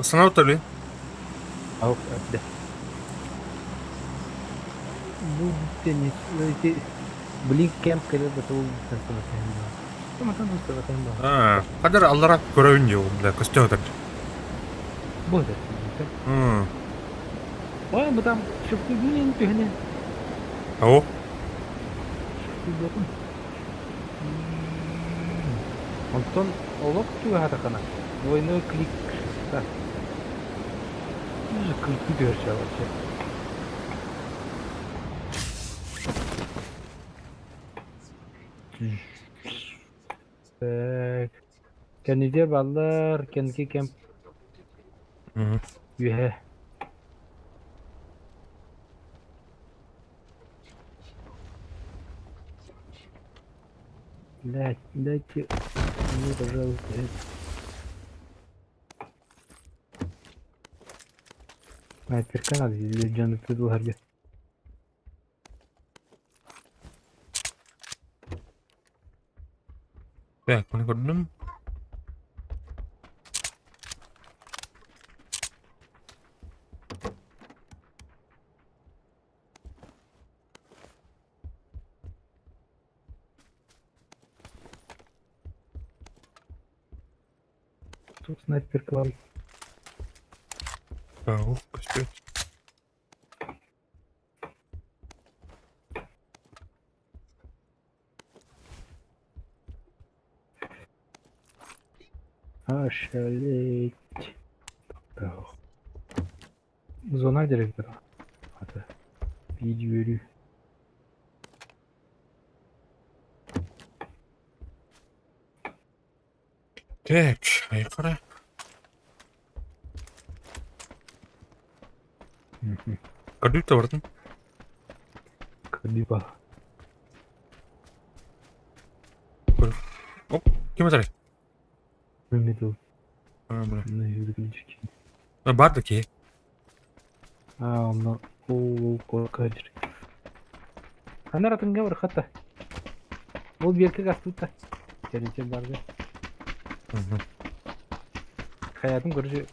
Санау то ли? Ау, да. Будет теннис. Блин, кемп когда готов. Кадар аллара көрөүн бля, костюм так. Будет. Ой, мы там шутки не пихне. Ау. Антон олок туга хатакана. Двойной клик. Так. Уже клик держал вообще. Так. Kendinize ballar, kendiki kemp üye. Дайте мне, пожалуйста, это. Снайперка надо, здесь Джон предлагали. Так, bunu gördüm. Тут снайперка var. Ау, костюм. Ошалеть. Зона директора. Hadi. Bir yürü. Так, айқара. Кадүй табардың? Кадыба. Оп, кем атары? Мемедов. Бля. На юридический. Барды ке. Onlar o korkacak. Kanar atınca var hatta. O bir erkek aslında. Gelecek vardı. Hayatım görücü.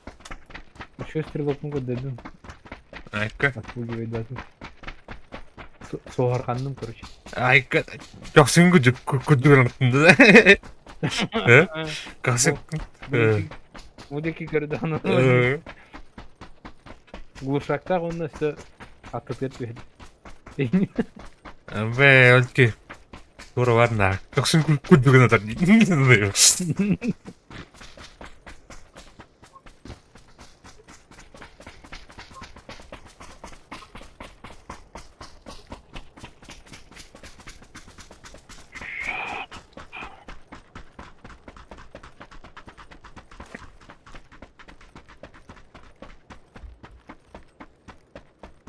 Şu sıralapını koydum. Айка. Asıl gibi dedim. Soğar kandım görücü. Айка. Жоқсын күдігін артында да. Қасым. Bu da ki gördü onu. Глушакта onun üstü atıp etmiyor. Бе, өлке. Тура барна. Жоқсын күдігін артында.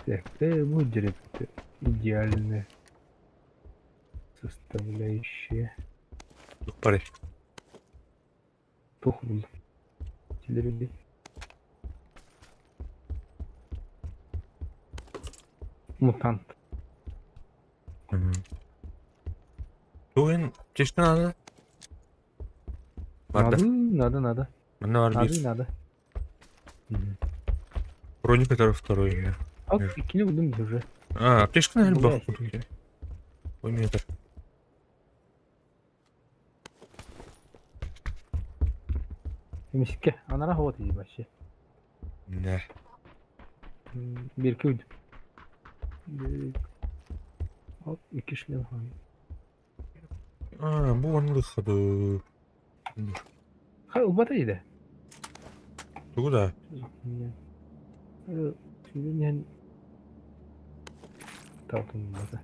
Это будет идеальная составляющая. Пари. Тухл. Çileri. Mutant. Bugün çeşitli adı. Vardı. Надо. Bende var bir. Надо. Броник, который второй у меня. От Нет. ikini buldum уже. Аптечка, наверное, Bu бах. yaş. Ой, метр. Мишке. Анара хават иди баşı. Да. Bir iki uydum. Hop iki шлем. Bu onun выходу. Ha ubataydı. Куда? Şimdi yani Tamam burada.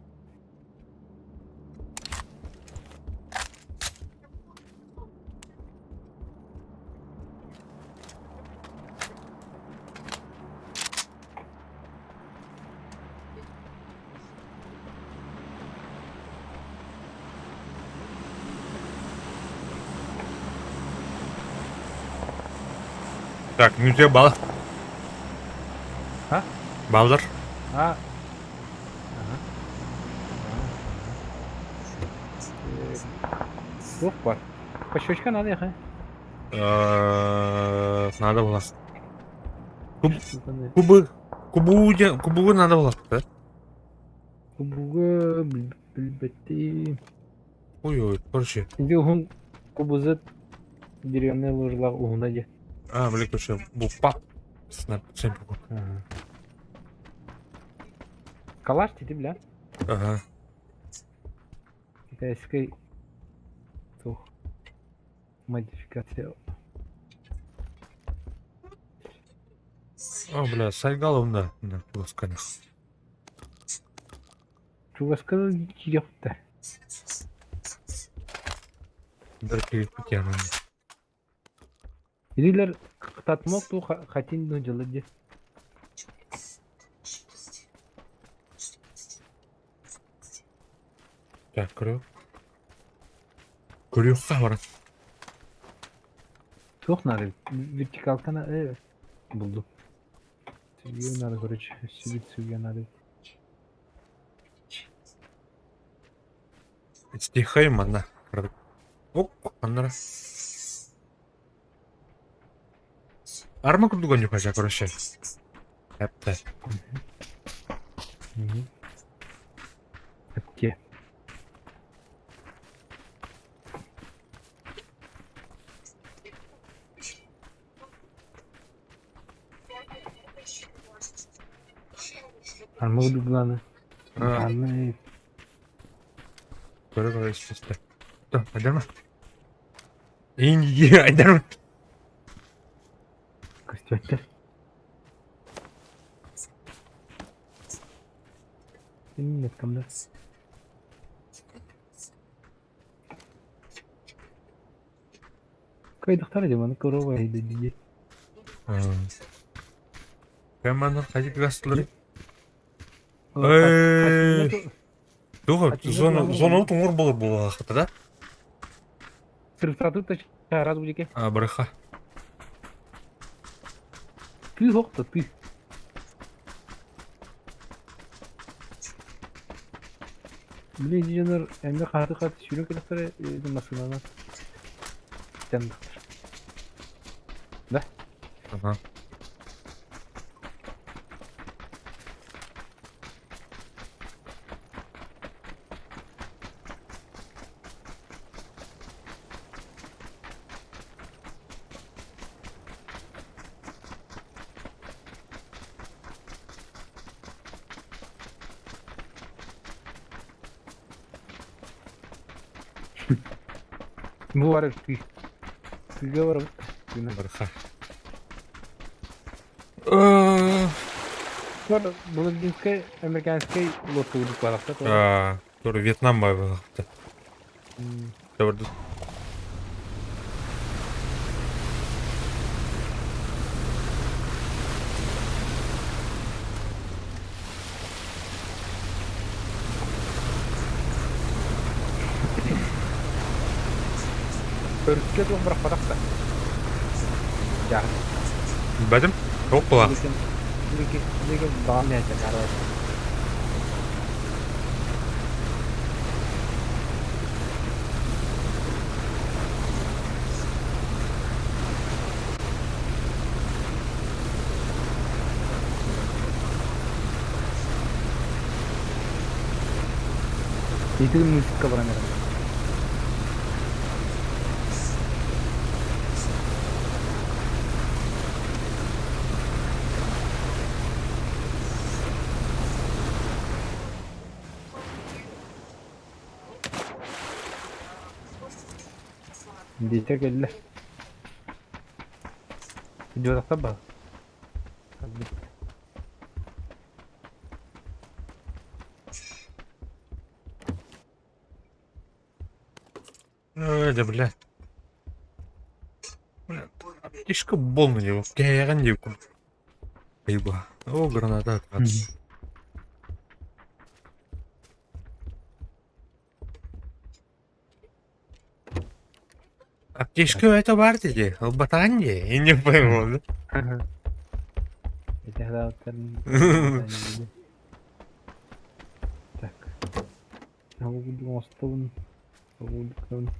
Так, müziğe bal. Ha? Baldır. Ha. Yok var. Пощечка надо ехать. Надо было. Кубы надо было. Да? Kubuğu bilbetti. Ой, короче. Şimdi onun kubuzu деревянная ложила угна где. Блин, короче, bu pap. Snap, sempre. Калаш dedi bile. Ага. Китайской модификация. Бля, сайгал он, да. На плоскане. Чугаска yok da. Dur перепить я надо. Biriler tatmak tu hatin do jalı diye. Так, крю. Крюха var. Çok nadir. Vertikal kana evet. Buldum. Sürüyor nadir короче. Sürüyor nadir. Стихаем она. Оп, она. Арма курдуга не пача, короче. Это. Öpke. Armağu dublanı. Armağu. Böyle işte. Dur, hadi mi? İyi, hadi mi? Kostümetler. Senin netkamda. Kaydıklar acaba korova hedi diye. Hemen hadi gazları. Yok, zona тумор булыр бул вакытта, да? Сыртату да чарат булеке. Брыха. Ты хокта ты. Блин, динер, эмне каты сүрөк электре машинаны. Тендер. Да? Ага. Bu var ты. Ты говорил. Брыха. Var блондинская, американская лодка будет плавать. Который Вьетнам вакытта. Добрый. Örtüke de bırak patakta. Jahat. Badem. Çok kulak. Lekin davom etdi qaror. Itu musik kabaran era. Dita kella. Video sabah. Öyle bile. Aптечка бол на него. Кайран деку. Айба. О, граната. Аптечка это бар dedi. Ол батан де. Я не пойму. Это да, так. Я буду осталым. Буду.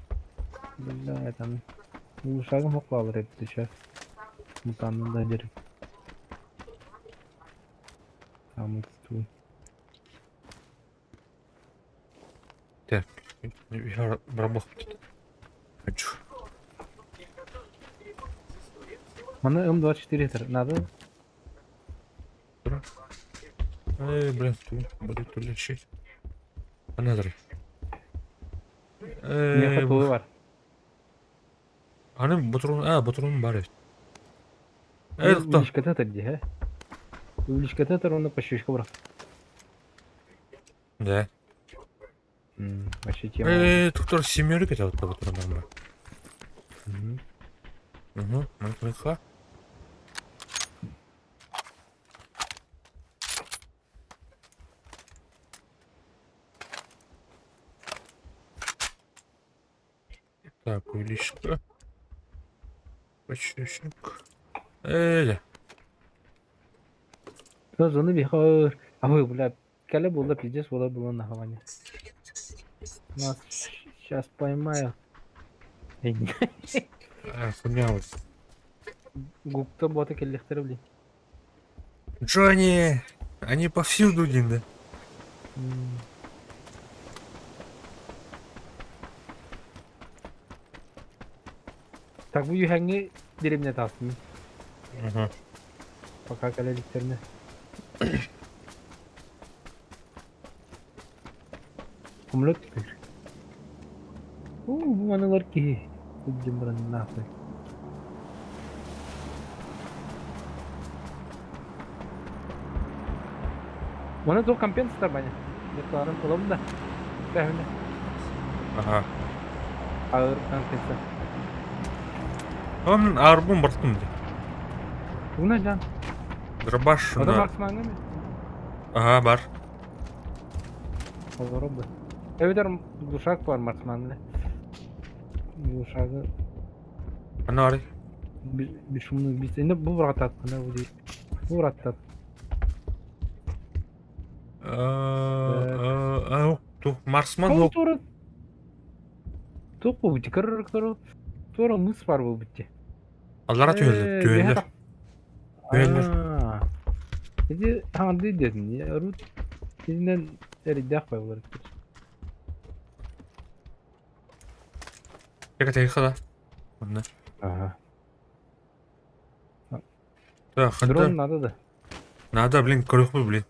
Да, там. Bu şarkı mı kalır hep dışarı? Mutanın da derim. Tamam tutuyor. Так. Я работаю. Хочу. Bana M24 yeter. Надо? Эй, блин, будет то ли şey. Another. Ne katılığı var. Hani Batur'un var işte. Evet, кто? Увеличка тетер где, he? Увеличка тетер, onu пощечку бırak. Да. Вообще тема. Доктор семерик это вот Батур нормально. Мгм. Угу, ну-ка. Так, увеличка. Почечник. Тоже onu bir hayır. Ama bu la kale bu la pizdes bu la bu la havanya. Нас сейчас поймаю. Хуйня вот. Губка бота келлехтер блин. Джонни! Они повсюду, Динда. Так bu hangi dilimle tasmin? Ага. Пока kaleliklerine. Kumlot tükür. Bu manalar ki. Bu cimran ne yapıyor? Bana çok kampiyon tutar bence. Yatlarım olalım da. Behne. Ага. Ağır kampiyon. Он арбун бортун. Bu ne can? Дробаш. O da Marksman'ı mı? Ага, бар. Olur oldu. Evet duşak var Marksman'da. Duşakı Она ори. bir şunu bir sene bu rahat attı ne bu değil. Bu rahat attı. Тух Марсман Kol yok. toru. Topu bitti. Kırır kırır. Toru mıs var bu bitti. Аллара түйелер. Түйелер. Tüyeller. Dedi ha dedin ya Rut. Sizden eridak var. Тихо, да. Ладно. Ага. Так, Дрон надо да. надо, блин, крюху, блин.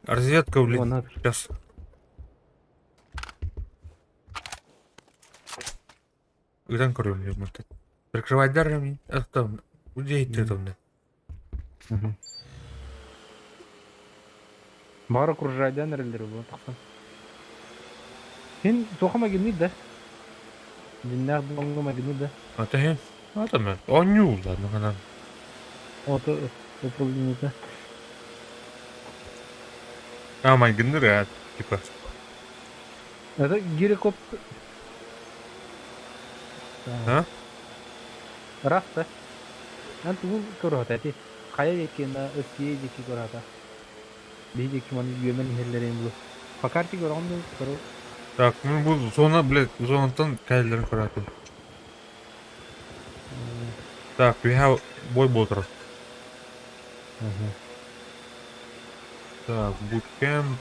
Розетка, О, блин. надо. Сейчас. Где крюк, блин, может? Прикрывать дарами. Это там. Где ты там? Бары кружайдан эрелдери bu тахсан. Sen soğuma gelmedi de. Dinler bulunma gelmedi de. Это я. Это мы. Он не ладно, она. O da o problemi de. А, мой генерал, типа. Это гирикоп. А? Рафта. Ан тугу көрөтө ти. Кая экени өсие жеки көрөтө. Биде киманы йөмөн хеллерин бу. Покарти көрөмдү көрө. Так, ну bu zona, блядь, zonattan kayıların kuratı. Так, we have boy bolter. Так, bootcamp.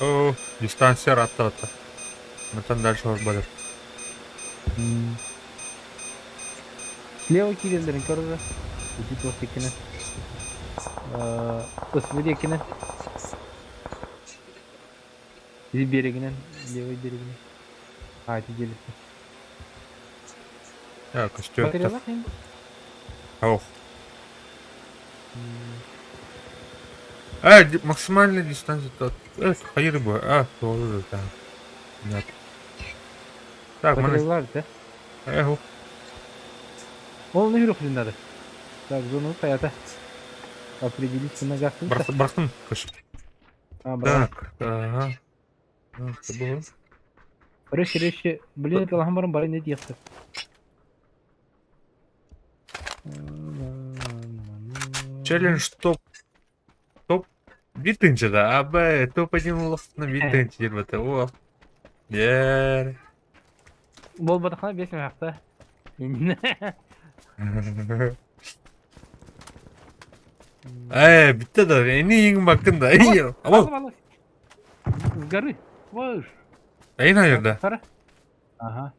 О, дистанция ратата. Мы там дальше уже будет. Слева кирелерин көрө. Үтү тост экени. Өсмөдө экени. Бизи берегинен, левый берегинен. Айты желеси. Так, костюм. Материалдар кыйын. Ох. Максимальная дистанция. Hayır bu. Doğru. Tamam. Нет. Так, Материалдар да. Ох. Ол не жүрөк жинады. Так, зону каята. Определить на гастын. Бартын. Кыш. Брат. Так. Ага. Что было? Реш, блин, это ламбарым бары не диякты. Челлендж топ битинче да, топ-1 лофтна битинче дирбете. О. Дер. Бол батахана 5 мякта. Bitti de en iyi bakın da iyi. Ama Сгоры. Ваш. en hayırda. Кара. Ага.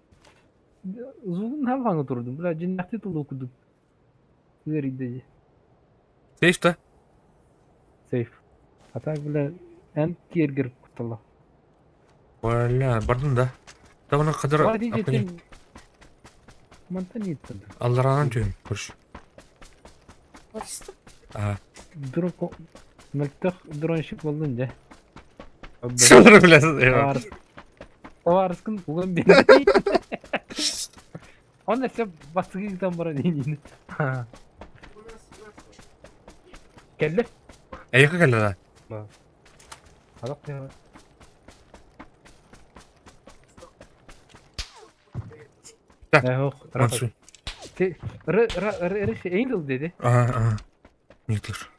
Зулун халфаңы турдум. Бля, жинакты тулду окудум. Вериде. Сейф да. Сейф. А так, бля, эн киргер кутала. Валя, бардым да. Тавана кадыр апыне. Монтаниттен. Алларан түйін, көрш. Барыстым. Ага. Дурак. Мектах дронщик болдун да. Сылыр білесіз. Товарыскын уган бен. Он все басыгы там бара дейін. Келді? Әйекі келді да. Адақ не бар? Так, Ох, Мансуй. Рыш Эйнджел dedi. Ага. Никтер.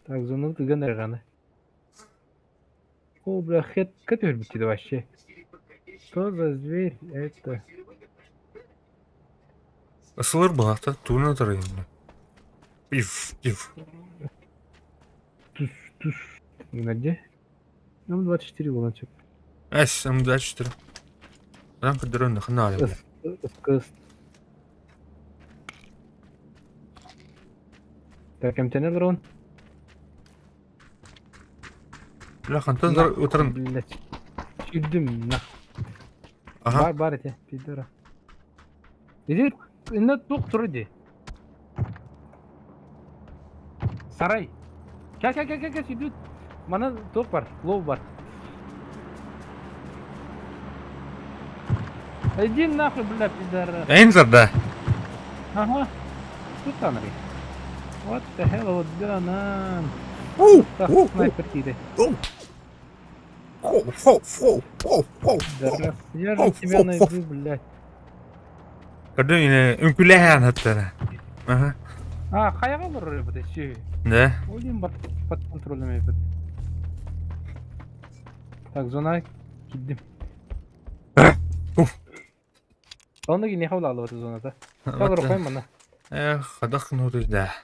Так, зону тыган раны. О, бля, хет бити вообще. Что за зверь это? Сылыр бұлақта туына тұрайын. Пиф. Туш. Где? Ну, 24 волончик. Әс, М24. Адам кідірін дұқына алып. Скыз. Так, МТН дрон. Бля, қантан отырын. Блять. Чудым, на. Ага. Бар эти, пидора. Иди, на тук труди. Сарай. Кя, идут. Мана тук бар, лов бар. Иди нахуй, бля, пидора. Эйнзер да. Ага. Тут Анри. What the hell was going on? Так, снайпер тире. Да раз, я же тебя найду, блядь. Gördün yine ünküleyen hatta. Aha. Каяга барыр бу дечи. Да. Ойлойм под контролем эпет. Так, зона киддим. Онда не хавла алып атат зонада. Калыр койм мына. Хадак нуры да.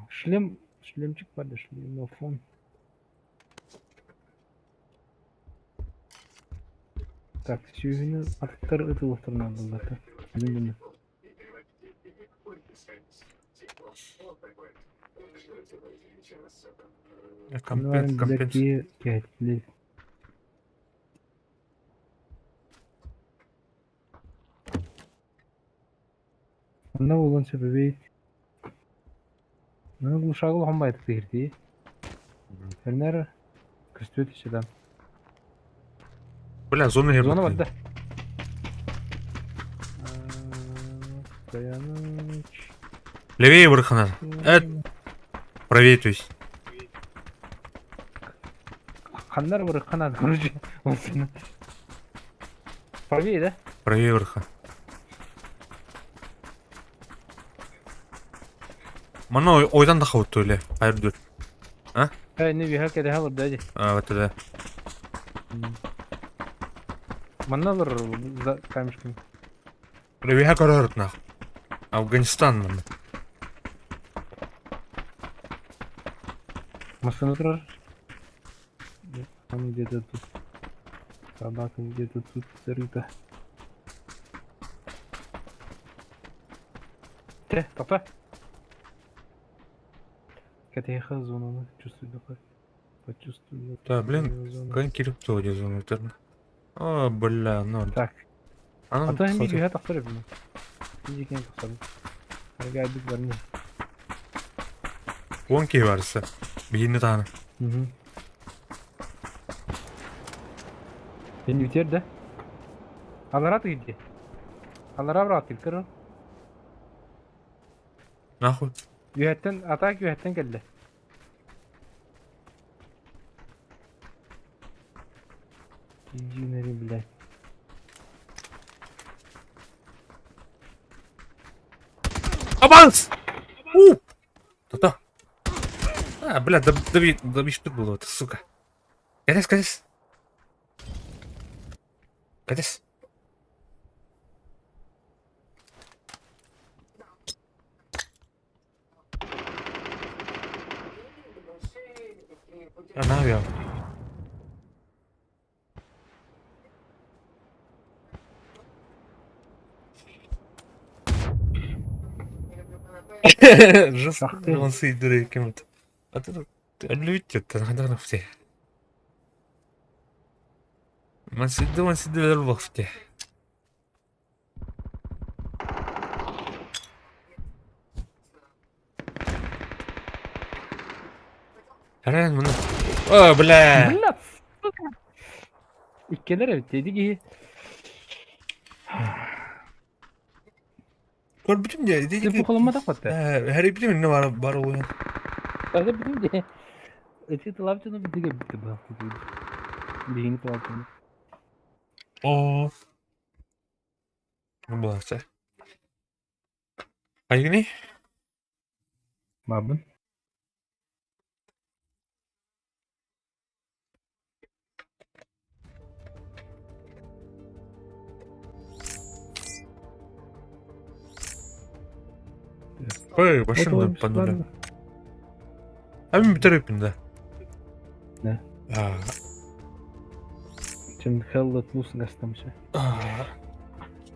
Шлемчик бар да, шлемофон. Так, сүйүнү аттар ытылыктырына булат. Мына. Компенс. Кетли. Мына улан себебейт. Мына глушагыл хамбайт кирди. Фернер күстөт ишеден. Бля, зона ебать. Зона бар да. Стояныч. Левее вырхана. Правее, то есть. Ханнар бұры қанат көруші. Ол сені. Правее, да? Правее вырха. Мана ойдан да хавут öyle. Hayır dur. Не виха кеде хабыр да, же. Evet öyle. Манна бір камешками. Правее коророт нах. Афганистан мана. Машина тұрар. Там где-то тут. Собака где-то тут зарыта. Тоқта. КТХ зонаны чувствую такой. Почувствую. Да, блин, кайын келіп тұғы зоны өтерін. О, бля, ноль. Так. Анан Ата хем биге тақсыр бу. Биге кен тақсыр. Ага бик барны. 10 key varsa. Birini tane. Beni biter de. Alara gitti. Alara bıraktı kırın. Nahut. Yühetten atak yühetten geldi. İncinleri bile. Аванс! Кто-то. Бля, добить штук было, это сука. Катись. Катись. Ne yapıyor? Жестко он сидит кем-то. А ты любите, ты надо все. Man sitter lofty. Herhalde bunu. Oh bля. Бля, сука. İkkeler dedi ki. Kor bütün ya. Size bu koluma da patladı. Her ipli ne var oluyor. Öyle bütün diye. Öteki lavcının bir dige bitti bu. Birini lavcının. Oo. Ne bu hafta? Hangi ne? Babın. Ой, başım da pandola. Abi bir tarafında. Ne? Şimdi hella tlus gastamış.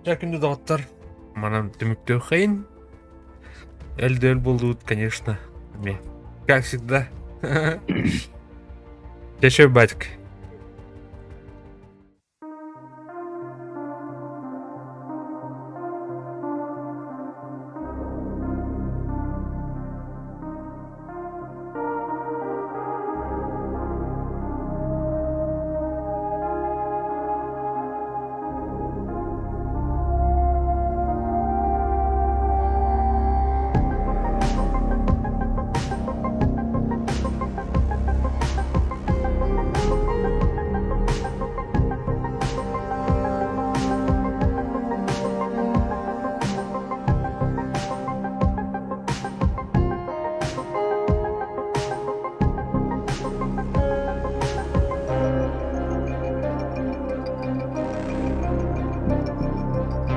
Yakında dağıtlar. Манам демектеу қиын. Эль болуы, конечно. Как всегда. Еще батик.